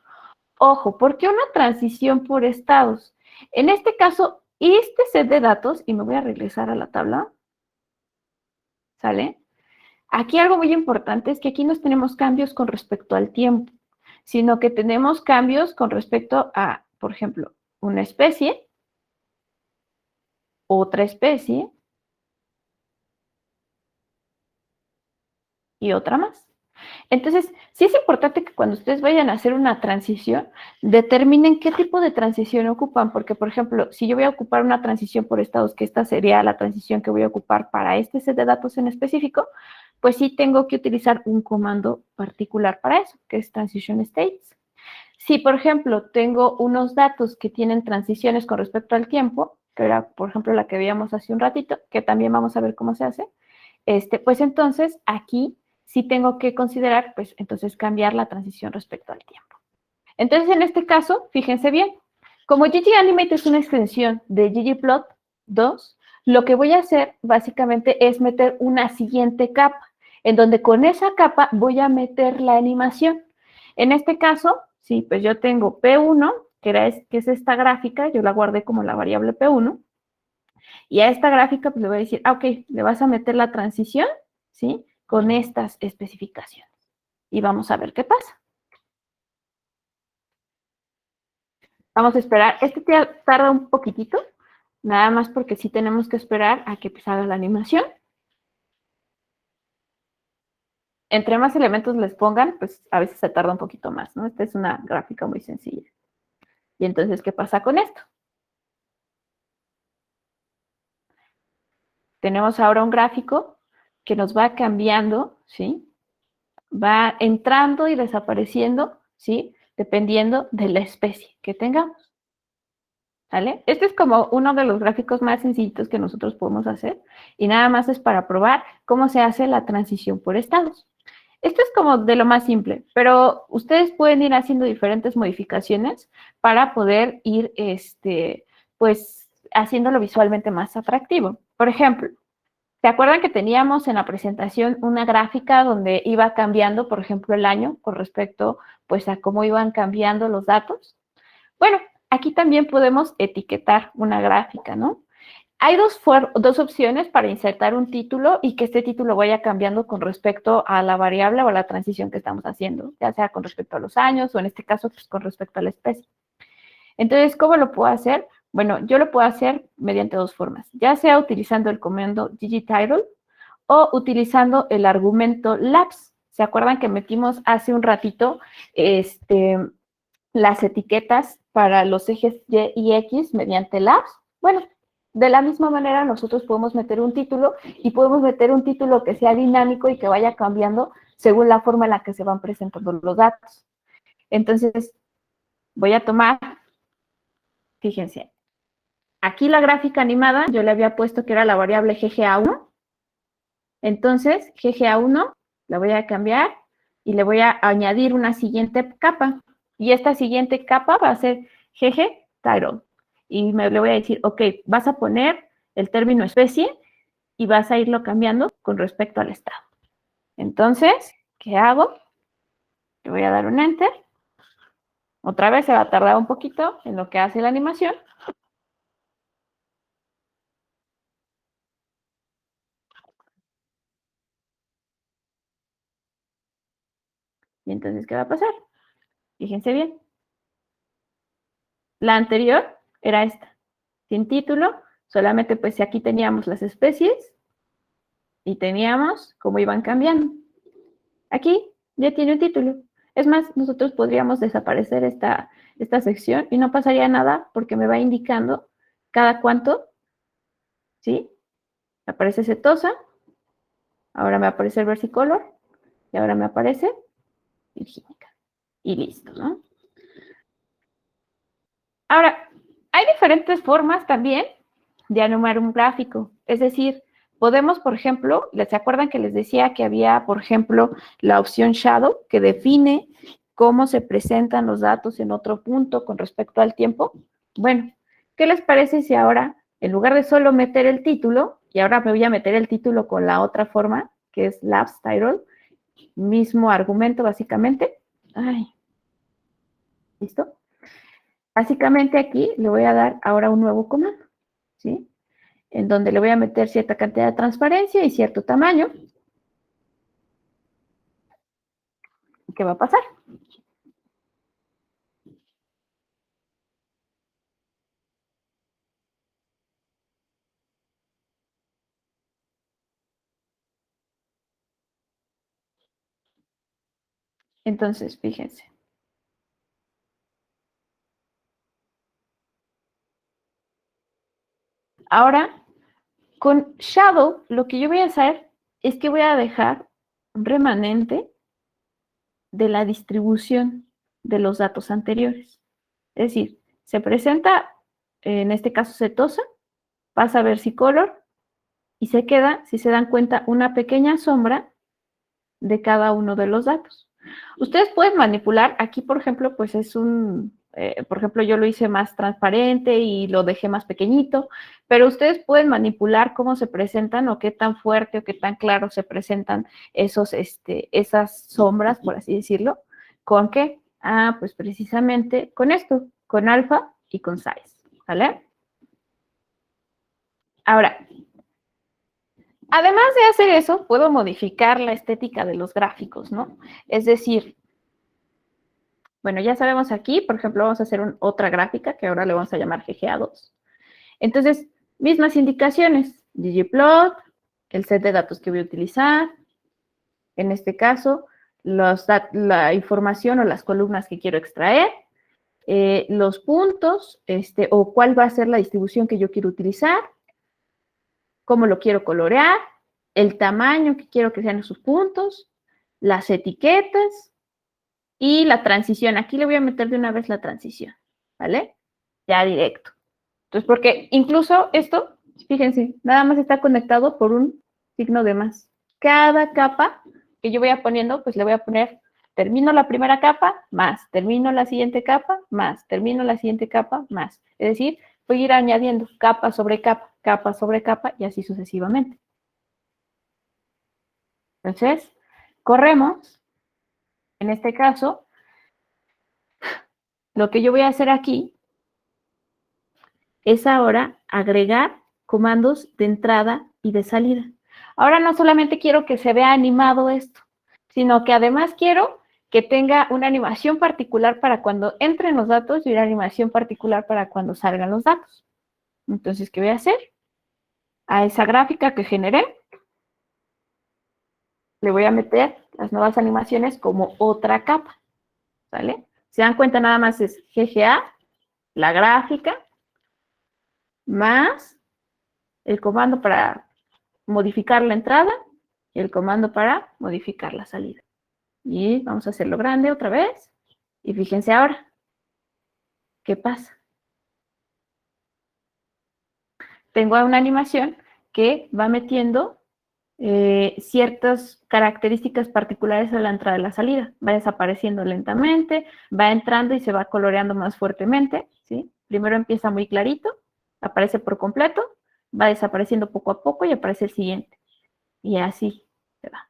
Ojo, ¿por qué una transición por estados? En este caso, este set de datos, y me voy a regresar a la tabla, ¿sale? Aquí algo muy importante es que aquí no tenemos cambios con respecto al tiempo, sino que tenemos cambios con respecto a, por ejemplo, una especie, otra especie y otra más. Entonces, sí es importante que cuando ustedes vayan a hacer una transición, determinen qué tipo de transición ocupan, porque, por ejemplo, si yo voy a ocupar una transición por estados, que esta sería la transición que voy a ocupar para este set de datos en específico, pues sí tengo que utilizar un comando particular para eso, que es transition states. Si, por ejemplo, tengo unos datos que tienen transiciones con respecto al tiempo, que era, por ejemplo, la que veíamos hace un ratito, que también vamos a ver cómo se hace, pues entonces aquí sí tengo que considerar, pues entonces cambiar la transición respecto al tiempo. Entonces, en este caso, fíjense bien, como ggAnimate es una extensión de ggplot 2, lo que voy a hacer básicamente es meter una siguiente capa, en donde con esa capa voy a meter la animación. En este caso, sí, pues yo tengo P1, que es esta gráfica, yo la guardé como la variable P1, y a esta gráfica pues le voy a decir, ok, le vas a meter la transición, ¿sí? Con estas especificaciones. Y vamos a ver qué pasa. Vamos a esperar. Este tarda un poquitito, nada más porque sí tenemos que esperar a que haga la animación. Entre más elementos les pongan, pues a veces se tarda un poquito más, ¿no? Esta es una gráfica muy sencilla. Y entonces, ¿qué pasa con esto? Tenemos ahora un gráfico que nos va cambiando, ¿sí? Va entrando y desapareciendo, ¿sí? Dependiendo de la especie que tengamos. ¿Vale? Este es como uno de los gráficos más sencillitos que nosotros podemos hacer y nada más es para probar cómo se hace la transición por estados. Esto es como de lo más simple, pero ustedes pueden ir haciendo diferentes modificaciones para poder ir, pues, haciéndolo visualmente más atractivo. Por ejemplo, ¿se acuerdan que teníamos en la presentación una gráfica donde iba cambiando, por ejemplo, el año con respecto, pues, a cómo iban cambiando los datos? Bueno, aquí también podemos etiquetar una gráfica, ¿no? Hay dos opciones para insertar un título y que este título vaya cambiando con respecto a la variable o a la transición que estamos haciendo, ya sea con respecto a los años o en este caso pues, con respecto a la especie. Entonces, ¿cómo lo puedo hacer? Bueno, yo lo puedo hacer mediante dos formas, ya sea utilizando el comando ggtitle o utilizando el argumento labs. ¿Se acuerdan que metimos hace un ratito las etiquetas para los ejes Y y X mediante labs? Bueno, de la misma manera nosotros podemos meter un título y podemos meter un título que sea dinámico y que vaya cambiando según la forma en la que se van presentando los datos. Entonces, voy a tomar, fíjense, aquí la gráfica animada yo le había puesto que era la variable GGA1. Entonces, GGA1 la voy a cambiar y le voy a añadir una siguiente capa. Y esta siguiente capa va a ser GG title. Y le voy a decir, ok, vas a poner el término especie y vas a irlo cambiando con respecto al estado. Entonces, ¿qué hago? Le voy a dar un enter. Otra vez se va a tardar un poquito en lo que hace la animación. Y entonces, ¿qué va a pasar? Fíjense bien. La anterior era esta, sin título, solamente pues aquí teníamos las especies y teníamos cómo iban cambiando. Aquí ya tiene un título. Es más, nosotros podríamos desaparecer esta sección y no pasaría nada porque me va indicando cada cuánto, ¿sí? Aparece setosa, ahora me aparece el versicolor y ahora me aparece virgínica. Y listo, ¿no? Ahora, hay diferentes formas también de animar un gráfico. Es decir, podemos, por ejemplo, ¿se acuerdan que les decía que había, por ejemplo, la opción Shadow que define cómo se presentan los datos en otro punto con respecto al tiempo? Bueno, ¿qué les parece si ahora, en lugar de solo meter el título, y ahora me voy a meter el título con la otra forma, que es labs title, mismo argumento básicamente? Ay, ¿listo? Básicamente aquí le voy a dar ahora un nuevo comando, ¿sí? En donde le voy a meter cierta cantidad de transparencia y cierto tamaño. ¿Qué va a pasar? Entonces, fíjense. Ahora, con Shadow, lo que yo voy a hacer es que voy a dejar un remanente de la distribución de los datos anteriores. Es decir, se presenta, en este caso setosa, pasa a versicolor y se queda, si se dan cuenta, una pequeña sombra de cada uno de los datos. Ustedes pueden manipular, aquí por ejemplo, pues es por ejemplo, yo lo hice más transparente y lo dejé más pequeñito, pero ustedes pueden manipular cómo se presentan o qué tan fuerte o qué tan claro se presentan esas sombras, por así decirlo. ¿Con qué? Ah, pues precisamente con esto, con alfa y con size, ¿vale? Ahora, además de hacer eso, puedo modificar la estética de los gráficos, ¿no? Es decir, bueno, ya sabemos aquí, por ejemplo, vamos a hacer otra gráfica que ahora le vamos a llamar GGA2. Entonces, mismas indicaciones, ggplot, el set de datos que voy a utilizar, en este caso, la información o las columnas que quiero extraer, los puntos, o cuál va a ser la distribución que yo quiero utilizar, cómo lo quiero colorear, el tamaño que quiero que sean sus puntos, las etiquetas y la transición. Aquí le voy a meter de una vez la transición, ¿vale? Ya directo. Entonces, porque incluso esto, fíjense, nada más está conectado por un signo de más. Cada capa que yo voy poniendo, pues le voy a poner, termino la primera capa, más, termino la siguiente capa, más, termino la siguiente capa, más. Es decir, voy a ir añadiendo capa sobre capa y así sucesivamente. Entonces, corremos, en este caso, lo que yo voy a hacer aquí es ahora agregar comandos de entrada y de salida. Ahora no solamente quiero que se vea animado esto, sino que además quiero que tenga una animación particular para cuando entren los datos y una animación particular para cuando salgan los datos. Entonces, ¿qué voy a hacer? A esa gráfica que generé, le voy a meter las nuevas animaciones como otra capa, ¿vale? Se dan cuenta, nada más es GGA, la gráfica, más el comando para modificar la entrada y el comando para modificar la salida. Y vamos a hacerlo grande otra vez. Y fíjense ahora, ¿qué pasa? Tengo una animación que va metiendo ciertas características particulares a la entrada y la salida. Va desapareciendo lentamente, va entrando y se va coloreando más fuertemente, ¿sí? Primero empieza muy clarito, aparece por completo, va desapareciendo poco a poco y aparece el siguiente. Y así se va,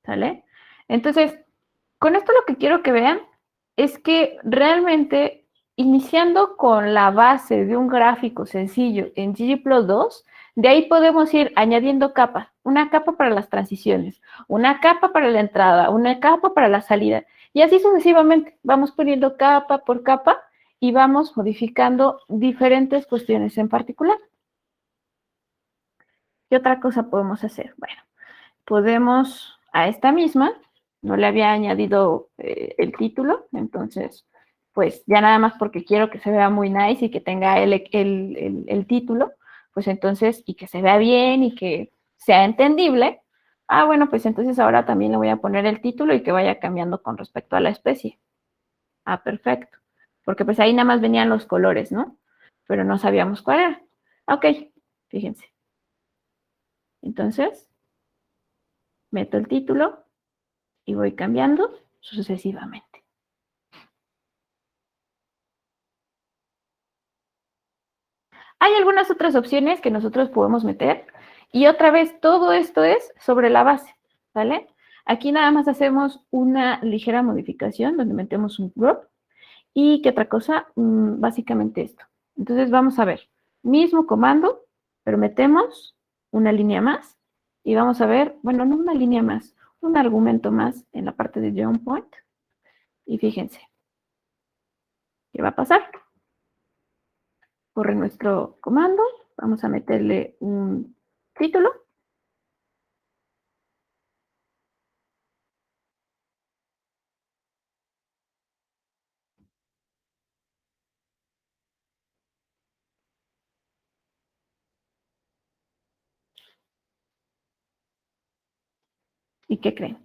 ¿sale? Entonces, con esto lo que quiero que vean es que realmente, iniciando con la base de un gráfico sencillo en ggplot2, de ahí podemos ir añadiendo capas. Una capa para las transiciones, una capa para la entrada, una capa para la salida. Y así sucesivamente. Vamos poniendo capa por capa y vamos modificando diferentes cuestiones en particular. ¿Qué otra cosa podemos hacer? Bueno, podemos a esta misma, no le había añadido el título, entonces, pues ya nada más porque quiero que se vea muy nice y que tenga el título, pues entonces, y que se vea bien y que sea entendible, ah, bueno, pues entonces ahora también le voy a poner el título y que vaya cambiando con respecto a la especie. Ah, perfecto. Porque pues ahí nada más venían los colores, ¿no? Pero no sabíamos cuál era. Ok, fíjense. Entonces, meto el título y voy cambiando sucesivamente. Hay algunas otras opciones que nosotros podemos meter y otra vez todo esto es sobre la base, ¿vale? Aquí nada más hacemos una ligera modificación donde metemos un crop y ¿qué otra cosa? Básicamente esto. Entonces vamos a ver, mismo comando, pero metemos una línea más y vamos a ver, bueno, no una línea más, un argumento más en la parte de jump point y fíjense, ¿qué va a pasar? Corre nuestro comando, vamos a meterle un título. ¿Y qué creen?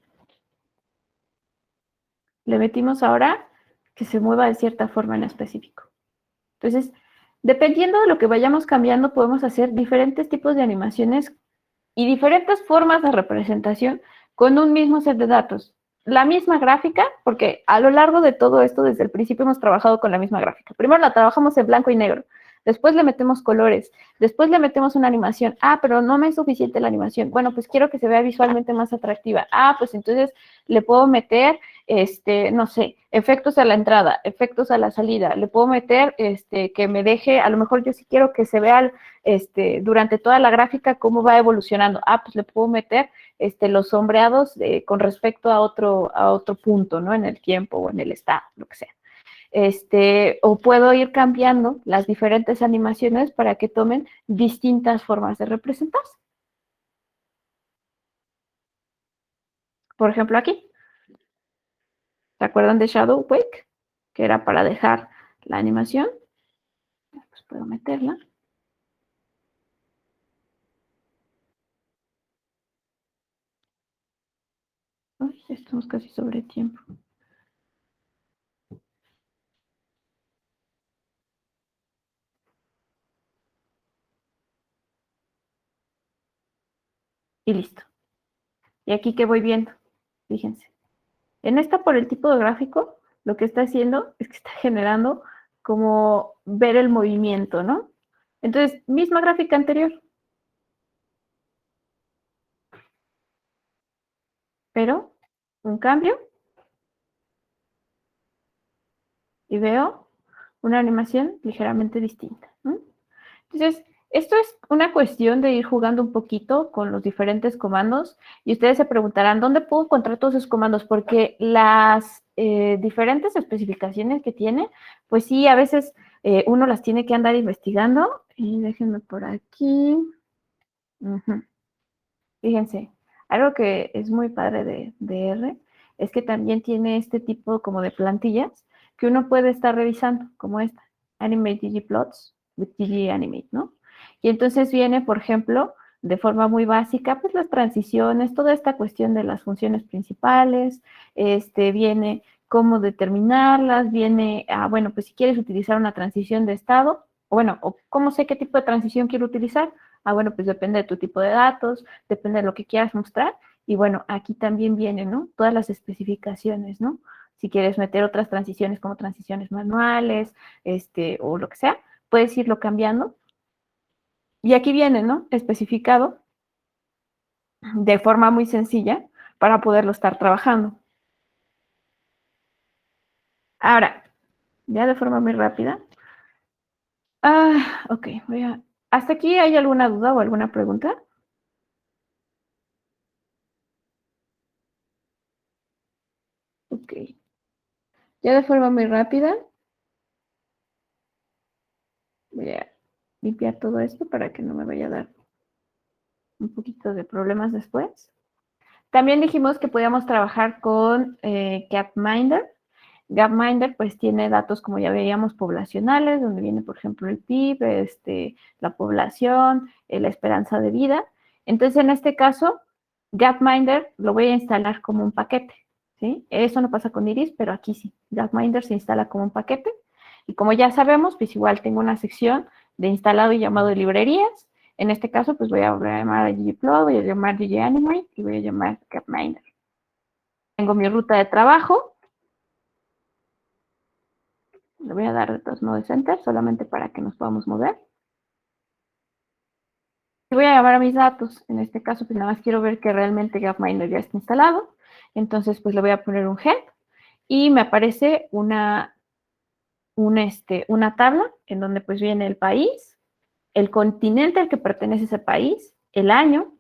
Le metimos ahora que se mueva de cierta forma en específico. Entonces, dependiendo de lo que vayamos cambiando, podemos hacer diferentes tipos de animaciones y diferentes formas de representación con un mismo set de datos. La misma gráfica, porque a lo largo de todo esto, desde el principio hemos trabajado con la misma gráfica. Primero la trabajamos en blanco y negro, después le metemos colores, después le metemos una animación. Ah, pero no me es suficiente la animación. Bueno, pues quiero que se vea visualmente más atractiva. Ah, pues entonces le puedo meter, no sé, efectos a la entrada, efectos a la salida. Le puedo meter, que me deje, a lo mejor yo sí quiero que se vea durante toda la gráfica cómo va evolucionando. Ah, pues le puedo meter los sombreados con respecto a otro punto, ¿no? En el tiempo o en el estado, lo que sea. O puedo ir cambiando las diferentes animaciones para que tomen distintas formas de representarse. Por ejemplo, aquí, ¿se acuerdan de Shadow Wake? Que era para dejar la animación. Pues puedo meterla. Uy, ya estamos casi sobre tiempo. Y listo. Y aquí que voy viendo, fíjense. En esta, por el tipo de gráfico, lo que está haciendo es que está generando como ver el movimiento, ¿no? Entonces, misma gráfica anterior, pero un cambio y veo una animación ligeramente distinta, ¿no? Entonces, esto es una cuestión de ir jugando un poquito con los diferentes comandos y ustedes se preguntarán, ¿dónde puedo encontrar todos esos comandos? Porque las diferentes especificaciones que tiene, pues sí, a veces uno las tiene que andar investigando. Y déjenme por aquí. Ujú. Fíjense, algo que es muy padre de R es que también tiene este tipo como de plantillas que uno puede estar revisando, como esta, Animate ggplots with ggAnimate, ¿no? Y entonces viene, por ejemplo, de forma muy básica, pues las transiciones, toda esta cuestión de las funciones principales, viene cómo determinarlas, viene, bueno, pues si quieres utilizar una transición de estado, o bueno, o cómo sé qué tipo de transición quiero utilizar, bueno, pues depende de tu tipo de datos, depende de lo que quieras mostrar. Y bueno, aquí también vienen, ¿no? Todas las especificaciones, ¿no? Si quieres meter otras transiciones como transiciones manuales, o lo que sea, puedes irlo cambiando. Y aquí viene, ¿no? Especificado de forma muy sencilla para poderlo estar trabajando. Ahora, ya de forma muy rápida. Ok, ¿Hasta aquí hay alguna duda o alguna pregunta? Ok. Ya de forma muy rápida, voy a limpiar todo esto para que no me vaya a dar un poquito de problemas después. También dijimos que podíamos trabajar con Gapminder. Gapminder pues tiene datos, como ya veíamos, poblacionales, donde viene, por ejemplo, el PIB, la población, la esperanza de vida. Entonces, en este caso, Gapminder lo voy a instalar como un paquete, ¿sí? Eso no pasa con Iris, pero aquí sí. Gapminder se instala como un paquete. Y como ya sabemos, pues igual tengo una sección de instalado y llamado de librerías. En este caso, pues voy a llamar a ggplot, voy a llamar ggAnimate y voy a llamar Gapminder. Tengo mi ruta de trabajo. Le voy a dar de todos modos Enter, solamente para que nos podamos mover. Y voy a llamar a mis datos. En este caso, pues nada más quiero ver que realmente Gapminder ya está instalado. Entonces, pues le voy a poner un head y me aparece una tabla en donde pues viene el país, el continente al que pertenece ese país, el año,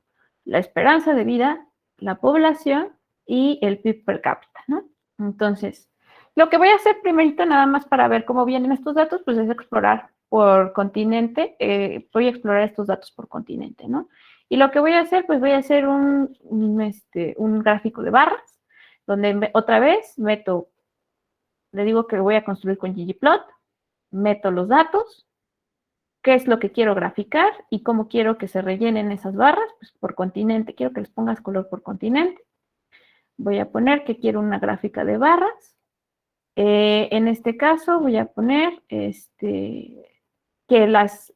la esperanza de vida, la población y el PIB per cápita, ¿no? Entonces, lo que voy a hacer primerito, nada más para ver cómo vienen estos datos, pues es explorar por continente, voy a explorar estos datos por continente, ¿no? Y lo que voy a hacer, pues voy a hacer un gráfico de barras, donde otra vez meto, le digo que voy a construir con ggplot, meto los datos, qué es lo que quiero graficar y cómo quiero que se rellenen esas barras, pues por continente, quiero que les pongas color por continente. voy a poner que quiero una gráfica de barras. En este caso voy a poner que las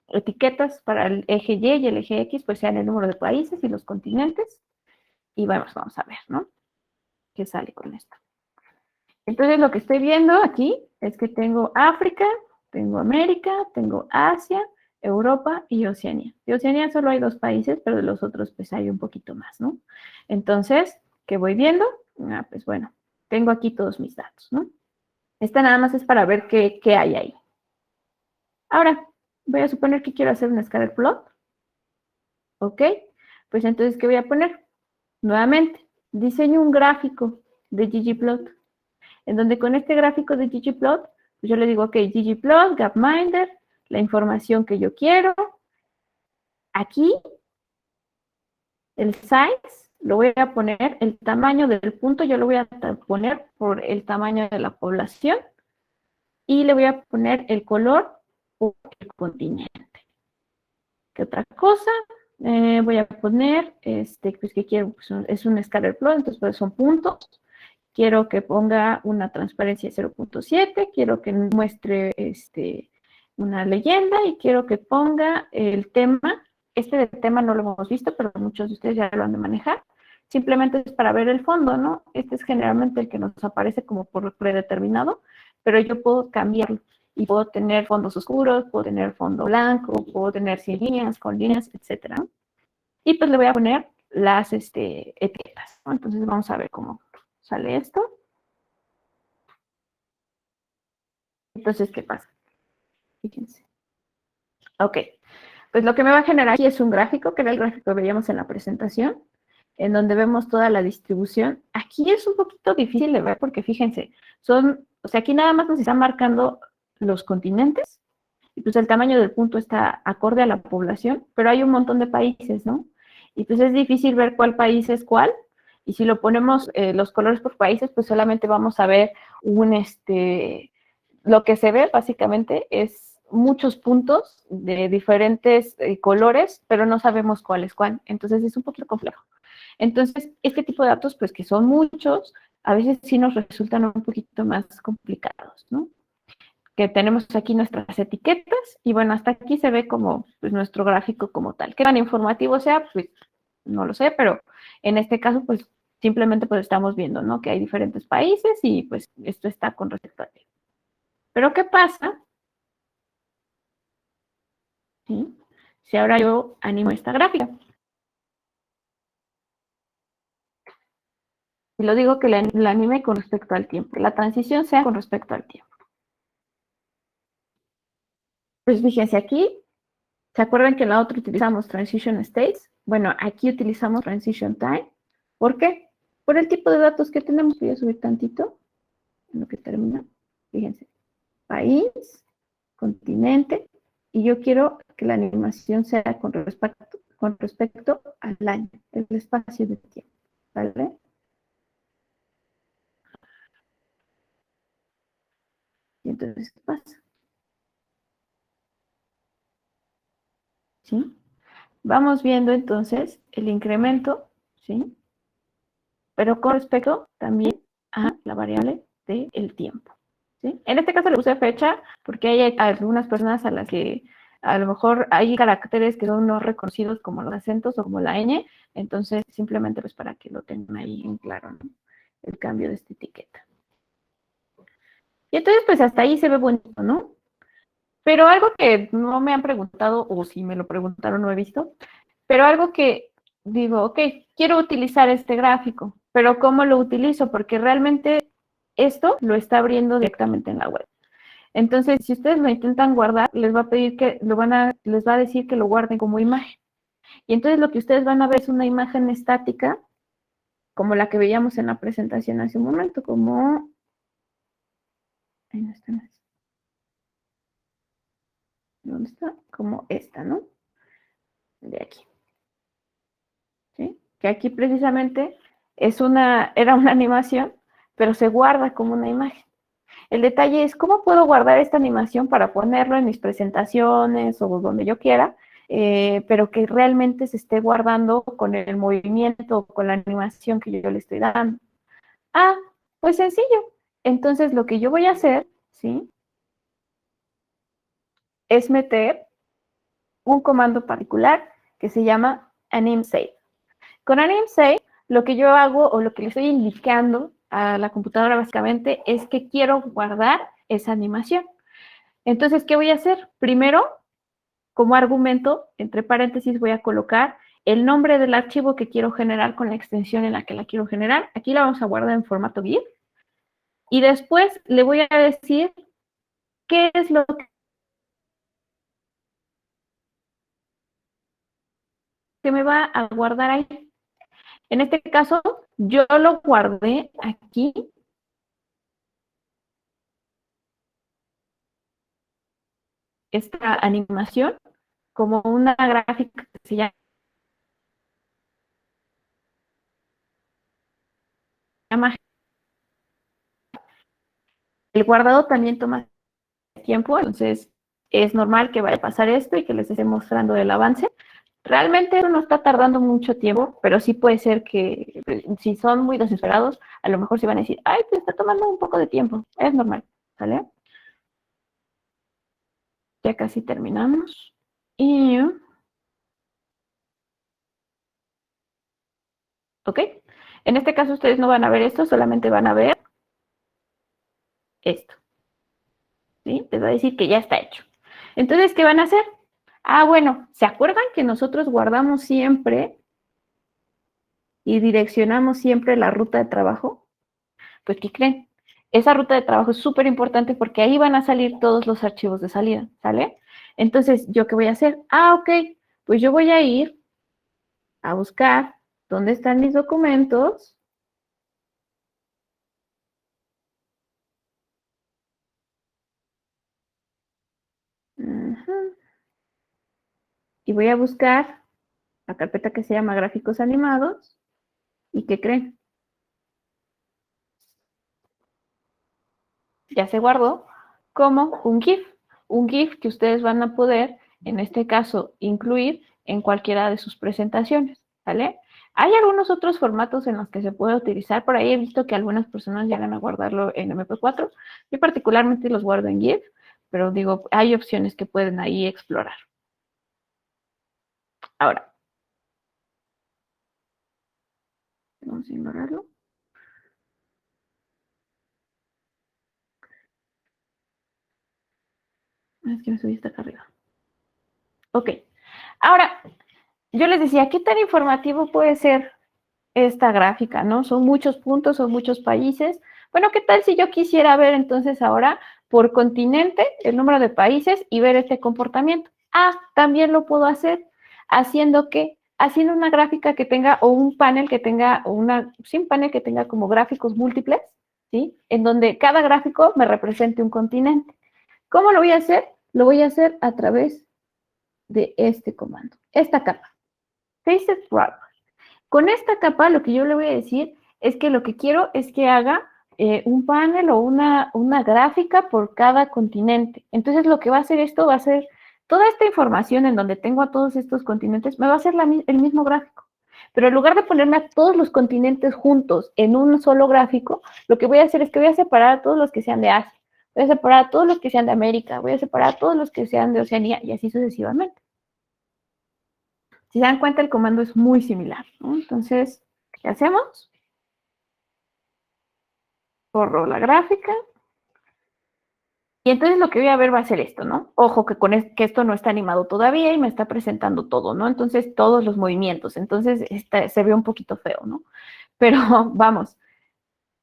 etiquetas para el eje Y y el eje X pues sean el número de países y los continentes. Y vamos a ver, ¿no? ¿Qué sale con esto? Entonces lo que estoy viendo aquí es que tengo África, tengo América, tengo Asia, Europa y Oceanía. De Oceanía solo hay 2 países, pero de los otros pues hay un poquito más, ¿no? Entonces, ¿qué voy viendo? Pues bueno, tengo aquí todos mis datos, ¿no? Esta nada más es para ver qué hay ahí. Ahora, voy a suponer que quiero hacer un scatter plot. ¿Ok? Pues entonces, ¿qué voy a poner? Nuevamente, diseño un gráfico de ggplot, en donde con este gráfico de ggplot, pues yo le digo, ok, ggplot, gapminder, la información que yo quiero. Aquí, el size, lo voy a poner, el tamaño del punto, yo lo voy a poner por el tamaño de la población, y le voy a poner el color por el continente. ¿Qué otra cosa? Voy a poner, pues que quiero, pues es un scatter plot, entonces pues son puntos. Quiero que ponga una transparencia de 0.7, quiero que muestre una leyenda y quiero que ponga el tema. Este tema no lo hemos visto, pero muchos de ustedes ya lo han de manejar. Simplemente es para ver el fondo, ¿no? Este es generalmente el que nos aparece como por predeterminado, pero yo puedo cambiarlo y puedo tener fondos oscuros, puedo tener fondo blanco, puedo tener sin líneas, con líneas, etcétera. Y pues le voy a poner las etiquetas, ¿no? Entonces vamos a ver cómo sale esto. Entonces, ¿qué pasa? Fíjense. Ok, pues lo que me va a generar aquí es un gráfico, que era el gráfico que veíamos en la presentación, en donde vemos toda la distribución. Aquí es un poquito difícil de ver porque fíjense, o sea, aquí nada más nos están marcando los continentes, y pues el tamaño del punto está acorde a la población, pero hay un montón de países, ¿no? Y pues es difícil ver cuál país es cuál, y si lo ponemos los colores por países, pues solamente vamos a ver lo que se ve básicamente es muchos puntos de diferentes colores, pero no sabemos cuál es cuál, entonces es un poquito complejo. Entonces, este tipo de datos, pues que son muchos, a veces sí nos resultan un poquito más complicados, ¿no? Que tenemos aquí nuestras etiquetas y bueno, hasta aquí se ve como pues, nuestro gráfico como tal. ¿Qué tan informativo sea? Pues no lo sé, pero en este caso pues simplemente pues estamos viendo, ¿no? Que hay diferentes países y pues esto está con respecto a ti. Pero ¿qué pasa? ¿Sí? Si ahora yo animo esta gráfica. Y lo digo que la anime con respecto al tiempo. La transición sea con respecto al tiempo. Pues fíjense aquí, ¿se acuerdan que en la otra utilizamos transition states? Bueno, aquí utilizamos transition time. ¿Por qué? Por el tipo de datos que tenemos. Voy a subir tantito en lo que termina. Fíjense. País, continente, y yo quiero que la animación sea con respecto al año, el espacio de tiempo. ¿Vale? Y entonces, ¿qué pasa? ¿Sí? Vamos viendo entonces el incremento, ¿sí? Pero con respecto también a la variable del tiempo, ¿sí? En este caso le puse fecha porque hay algunas personas a las que a lo mejor hay caracteres que son no reconocidos como los acentos o como la ñ, entonces simplemente pues para que lo tengan ahí en claro, ¿no? El cambio de esta etiqueta. Y entonces pues hasta ahí se ve bonito, ¿no? Pero algo que no me han preguntado, o si me lo preguntaron no he visto, pero algo que digo, ok, quiero utilizar este gráfico, pero ¿cómo lo utilizo? Porque realmente esto lo está abriendo directamente en la web. Entonces, si ustedes lo intentan guardar, les va a pedir que les va a decir que lo guarden como imagen. Y entonces lo que ustedes van a ver es una imagen estática, como la que veíamos en la presentación hace un momento, como... Ahí no está más. ¿Dónde está? Como esta, ¿no? De aquí. ¿Sí? Que aquí precisamente era una animación, pero se guarda como una imagen. El detalle es cómo puedo guardar esta animación para ponerlo en mis presentaciones o donde yo quiera, pero que realmente se esté guardando con el movimiento, con la animación que yo le estoy dando. Ah, pues sencillo. Entonces lo que yo voy a hacer, ¿sí? Es meter un comando particular que se llama animsave. Con animsave, lo que yo hago o lo que le estoy indicando a la computadora básicamente es que quiero guardar esa animación. Entonces, ¿qué voy a hacer? Primero, como argumento, entre paréntesis, voy a colocar el nombre del archivo que quiero generar con la extensión en la que la quiero generar. Aquí la vamos a guardar en formato GIF. Y después le voy a decir qué es lo que me va a guardar ahí. En este caso, yo lo guardé aquí, esta animación, como una gráfica que se llama. El guardado también toma tiempo, entonces es normal que vaya a pasar esto y que les esté mostrando el avance. Realmente no está tardando mucho tiempo, pero sí puede ser que si son muy desesperados, a lo mejor se van a decir, ay, te está tomando un poco de tiempo. Es normal, ¿sale? Ya casi terminamos. Y, ok, en este caso ustedes no van a ver esto, solamente van a ver esto, ¿sí? Les va a decir que ya está hecho. Entonces, ¿qué van a hacer? Ah, bueno, ¿se acuerdan que nosotros guardamos siempre y direccionamos siempre la ruta de trabajo? Pues, ¿qué creen? Esa ruta de trabajo es súper importante porque ahí van a salir todos los archivos de salida, ¿sale? Entonces, ¿yo qué voy a hacer? Ah, ok, pues yo voy a ir a buscar dónde están mis documentos. Ujú. Y voy a buscar la carpeta que se llama gráficos animados. ¿Y qué creen? Ya se guardó como un GIF. Un GIF que ustedes van a poder, en este caso, incluir en cualquiera de sus presentaciones, ¿vale? Hay algunos otros formatos en los que se puede utilizar. Por ahí he visto que algunas personas llegan a guardarlo en MP4. Yo particularmente los guardo en GIF, pero digo, hay opciones que pueden ahí explorar. Ahora, vamos a ignorarlo. Es que me subí hasta acá arriba. Ok. Ahora, yo les decía, ¿qué tan informativo puede ser esta gráfica, ¿no? Son muchos puntos, son muchos países. Bueno, ¿qué tal si yo quisiera ver entonces ahora por continente el número de países y ver este comportamiento? Ah, también lo puedo hacer haciendo que haciendo una gráfica que tenga o un panel que tenga o una sin panel que tenga como gráficos múltiples, ¿sí? En donde cada gráfico me represente un continente. ¿Cómo lo voy a hacer? Lo voy a hacer a través de este comando, esta capa. Faced Wrap. Con esta capa lo que yo le voy a decir es que lo que quiero es que haga un panel o una gráfica por cada continente. Entonces lo que va a hacer esto va a ser toda esta información en donde tengo a todos estos continentes, me va a hacer el mismo gráfico. Pero en lugar de ponerme a todos los continentes juntos en un solo gráfico, lo que voy a hacer es que voy a separar a todos los que sean de Asia, voy a separar a todos los que sean de América, voy a separar a todos los que sean de Oceanía y así sucesivamente. Si se dan cuenta, el comando es muy similar, ¿no? Entonces, ¿qué hacemos? Borro la gráfica. Y entonces lo que voy a ver va a ser esto, ¿no? Ojo que que esto no está animado todavía y me está presentando todo, ¿no? Entonces, todos los movimientos. Entonces, se ve un poquito feo, ¿no? Pero vamos,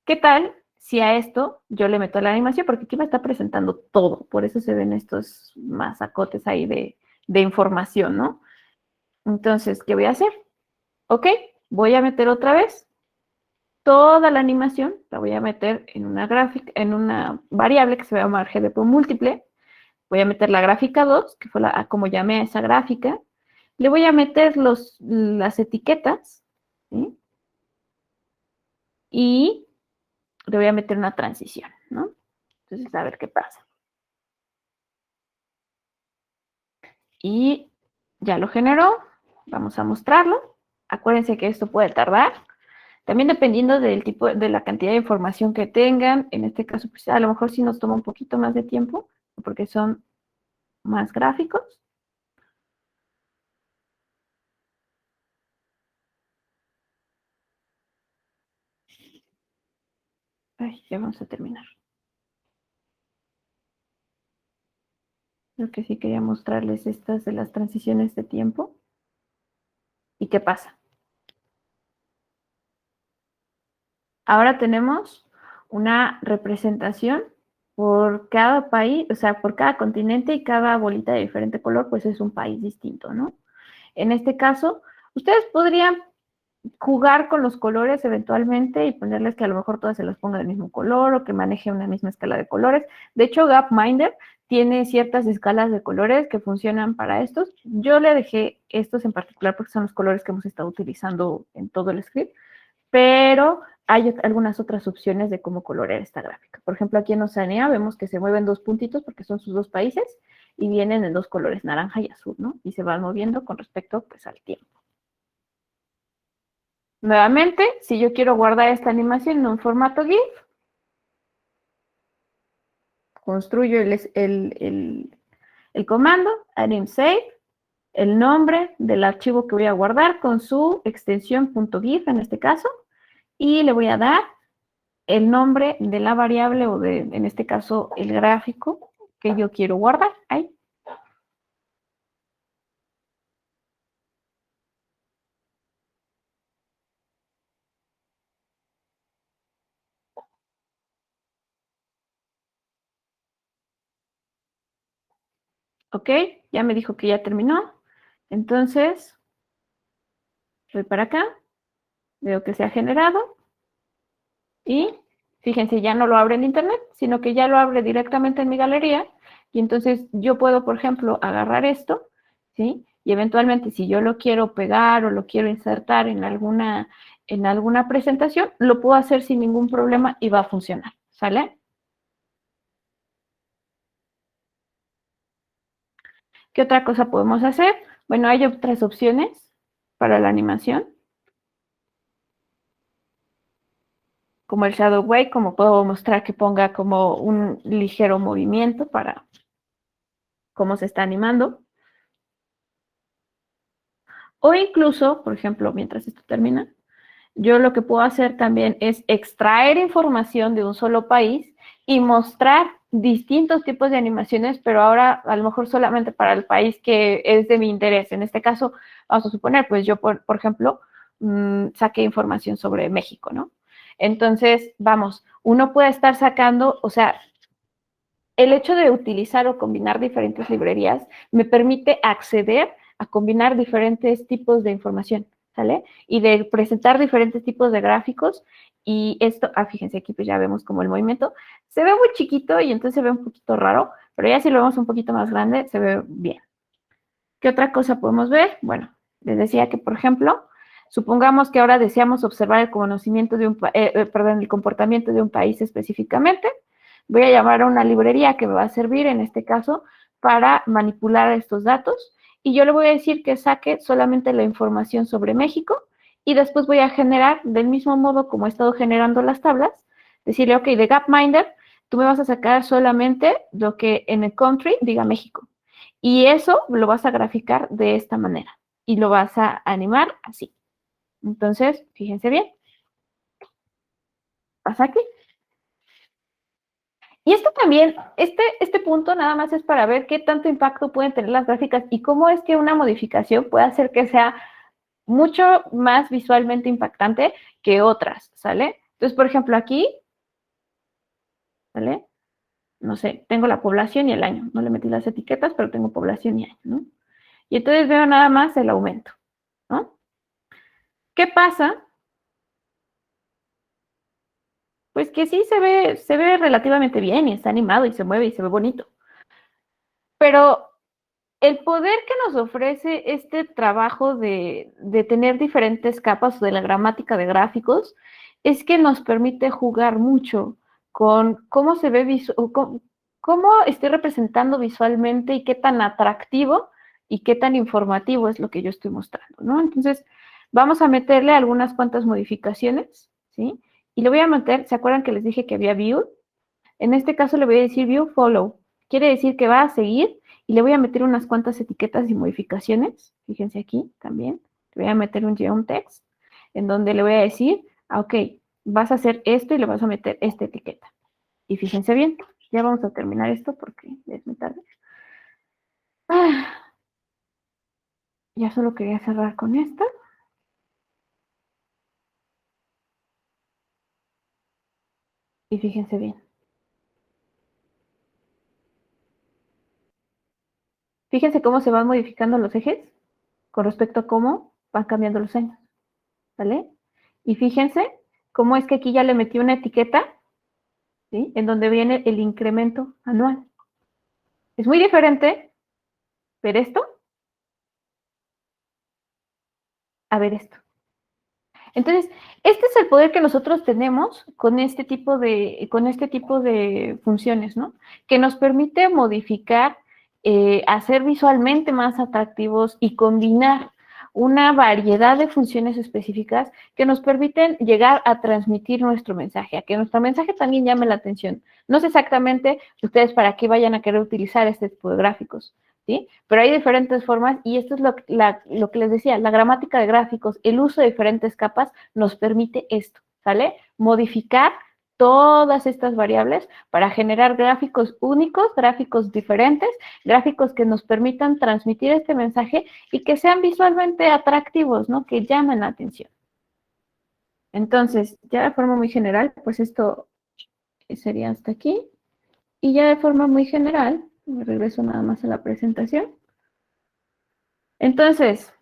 ¿qué tal si a esto yo le meto la animación? Porque aquí me está presentando todo. Por eso se ven estos masacotes ahí de información, ¿no? Entonces, ¿qué voy a hacer? Ok, voy a meter otra vez toda la animación, la voy a meter en una gráfica, en una variable que se va a llamar GDP múltiple. Voy a meter la gráfica 2, que fue como llamé a esa gráfica. Le voy a meter las etiquetas, ¿sí? Y le voy a meter una transición, ¿no? Entonces, a ver qué pasa. Y Ya lo generó. Vamos a mostrarlo. Acuérdense que esto puede tardar. También dependiendo del tipo, de la cantidad de información que tengan. En este caso, pues a lo mejor sí nos toma un poquito más de tiempo, porque son más gráficos. Ay, ya vamos a terminar. Lo que sí quería mostrarles estas de las transiciones de tiempo. ¿Y qué pasa? Ahora tenemos una representación por cada país, o sea, por cada continente, y cada bolita de diferente color, pues es un país distinto, ¿no? En este caso, ustedes podrían jugar con los colores eventualmente y ponerles que a lo mejor todas se los ponga del mismo color o que maneje una misma escala de colores. De hecho, Gapminder tiene ciertas escalas de colores que funcionan para estos. Yo le dejé estos en particular porque son los colores que hemos estado utilizando en todo el script, pero hay algunas otras opciones de cómo colorear esta gráfica. Por ejemplo, aquí en Oceanía vemos que se mueven dos puntitos porque son sus dos países y vienen en dos colores, naranja y azul, ¿no? Y se van moviendo con respecto, pues, al tiempo. Nuevamente, si yo quiero guardar esta animación en un formato GIF, construyo el comando animsave, el nombre del archivo que voy a guardar con su extensión .gif en este caso, y le voy a dar el nombre de la variable o de, en este caso, el gráfico que yo quiero guardar. Ahí. Ok, ya me dijo que ya terminó. Entonces, voy para acá, veo que se ha generado y fíjense, ya no lo abre en internet, sino que ya lo abre directamente en mi galería. Y entonces yo puedo, por ejemplo, agarrar esto, ¿sí? Y eventualmente si yo lo quiero pegar o lo quiero insertar en alguna presentación, lo puedo hacer sin ningún problema y va a funcionar, ¿sale? ¿Qué otra cosa podemos hacer? Bueno, hay otras opciones para la animación, como el Shadow Wave, como puedo mostrar que ponga como un ligero movimiento para cómo se está animando. O incluso, por ejemplo, mientras esto termina, yo lo que puedo hacer también es extraer información de un solo país y mostrar distintos tipos de animaciones, pero ahora a lo mejor solamente para el país que es de mi interés. En este caso, vamos a suponer, pues yo, por ejemplo, saqué información sobre México, ¿no? Entonces, vamos, uno puede estar sacando, o sea, el hecho de utilizar o combinar diferentes librerías me permite acceder a combinar diferentes tipos de información, ¿sale? Y de presentar diferentes tipos de gráficos. Y esto, fíjense aquí, pues ya vemos como el movimiento se ve muy chiquito y entonces se ve un poquito raro, pero ya si lo vemos un poquito más grande, se ve bien. ¿Qué otra cosa podemos ver? Bueno, les decía que, por ejemplo, supongamos que ahora deseamos observar el conocimiento de perdón, el comportamiento de un país específicamente. Voy a llamar a una librería que me va a servir, en este caso, para manipular estos datos. Y yo le voy a decir que saque solamente la información sobre México y después voy a generar, del mismo modo como he estado generando las tablas, decirle, ok, de Gapminder, tú me vas a sacar solamente lo que en el country diga México. Y eso lo vas a graficar de esta manera y lo vas a animar así. Entonces, fíjense bien, pasa aquí. Y esto también, este punto nada más es para ver qué tanto impacto pueden tener las gráficas y cómo es que una modificación puede hacer que sea mucho más visualmente impactante que otras, ¿sale? Entonces, por ejemplo, aquí, ¿sale? No sé, tengo la población y el año. No le metí las etiquetas, pero tengo población y año, ¿no? Y entonces veo nada más el aumento, ¿no? ¿Qué pasa? Pues que sí se ve relativamente bien y está animado y se mueve y se ve bonito. Pero el poder que nos ofrece este trabajo de tener diferentes capas de la gramática de gráficos es que nos permite jugar mucho con cómo se ve cómo estoy representando visualmente y qué tan atractivo y qué tan informativo es lo que yo estoy mostrando, ¿no? Entonces, vamos a meterle algunas cuantas modificaciones, ¿sí? Y le voy a meter, ¿se acuerdan que les dije que había view? En este caso le voy a decir view follow. Quiere decir que va a seguir y le voy a meter unas cuantas etiquetas y modificaciones. Fíjense aquí también. Le voy a meter un geom text en donde le voy a decir, ok, vas a hacer esto y le vas a meter esta etiqueta. Y fíjense bien, ya vamos a terminar esto porque ya es muy tarde. Ya solo quería cerrar con esta. Y fíjense bien. Fíjense cómo se van modificando los ejes con respecto a cómo van cambiando los años, ¿vale? Y fíjense cómo es que aquí ya le metí una etiqueta, ¿sí? En donde viene el incremento anual. Es muy diferente ver esto a ver esto. Entonces, este es el poder que nosotros tenemos con este tipo de funciones, ¿no? Que nos permite modificar, hacer visualmente más atractivos y combinar una variedad de funciones específicas que nos permiten llegar a transmitir nuestro mensaje, a que nuestro mensaje también llame la atención. No sé exactamente ustedes para qué vayan a querer utilizar este tipo de gráficos, ¿sí? Pero hay diferentes formas y esto es lo que les decía, la gramática de gráficos, el uso de diferentes capas nos permite esto, ¿sale? Modificar todas estas variables para generar gráficos únicos, gráficos diferentes, gráficos que nos permitan transmitir este mensaje y que sean visualmente atractivos, ¿no? Que llamen la atención. Entonces, ya de forma muy general, pues esto sería hasta aquí. Y ya de forma muy general, me regreso nada más a la presentación. Entonces,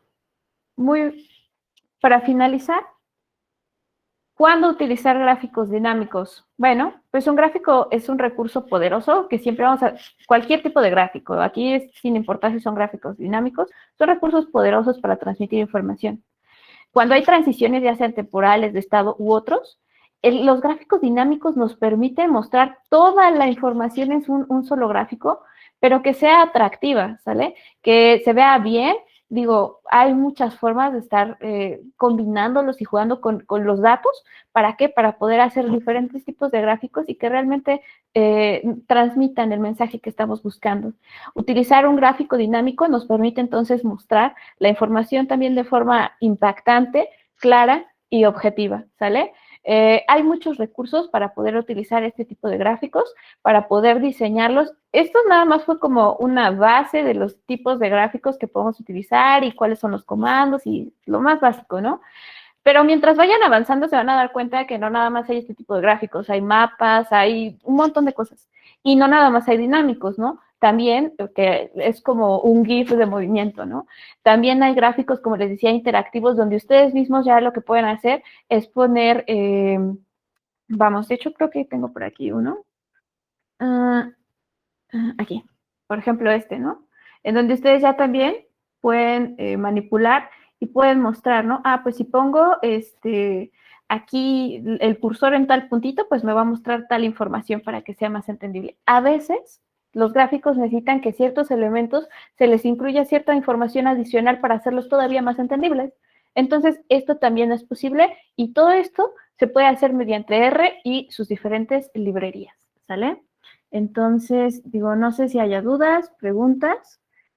para finalizar, ¿cuándo utilizar gráficos dinámicos? Bueno, pues un gráfico es un recurso poderoso que siempre vamos a, cualquier tipo de gráfico, aquí es sin importar si son gráficos dinámicos, son recursos poderosos para transmitir información. Cuando hay transiciones, ya sean temporales, de estado u otros, los gráficos dinámicos nos permiten mostrar toda la información en un solo gráfico, pero que sea atractiva, ¿sale? Que se vea bien. Digo, hay muchas formas de estar combinándolos y jugando con los datos. ¿Para qué? Para poder hacer diferentes tipos de gráficos y que realmente transmitan el mensaje que estamos buscando. Utilizar un gráfico dinámico nos permite entonces mostrar la información también de forma impactante, clara y objetiva, ¿sale? Hay muchos recursos para poder utilizar este tipo de gráficos, para poder diseñarlos. Esto nada más fue como una base de los tipos de gráficos que podemos utilizar y cuáles son los comandos y lo más básico, ¿no? Pero mientras vayan avanzando se van a dar cuenta de que no nada más hay este tipo de gráficos, hay mapas, hay un montón de cosas. Y no nada más hay dinámicos, ¿no? También, que es como un GIF de movimiento, ¿no? También hay gráficos, como les decía, interactivos, donde ustedes mismos ya lo que pueden hacer es poner, vamos, de hecho creo que tengo por aquí uno. Aquí, por ejemplo este, ¿no? En donde ustedes ya también pueden manipular y pueden mostrar, ¿no? Ah, pues si pongo aquí el cursor en tal puntito, pues me va a mostrar tal información para que sea más entendible. A veces los gráficos necesitan que ciertos elementos se les incluya cierta información adicional para hacerlos todavía más entendibles. Entonces, esto también es posible y todo esto se puede hacer mediante R y sus diferentes librerías, ¿sale? Entonces, digo, no sé si haya dudas, preguntas.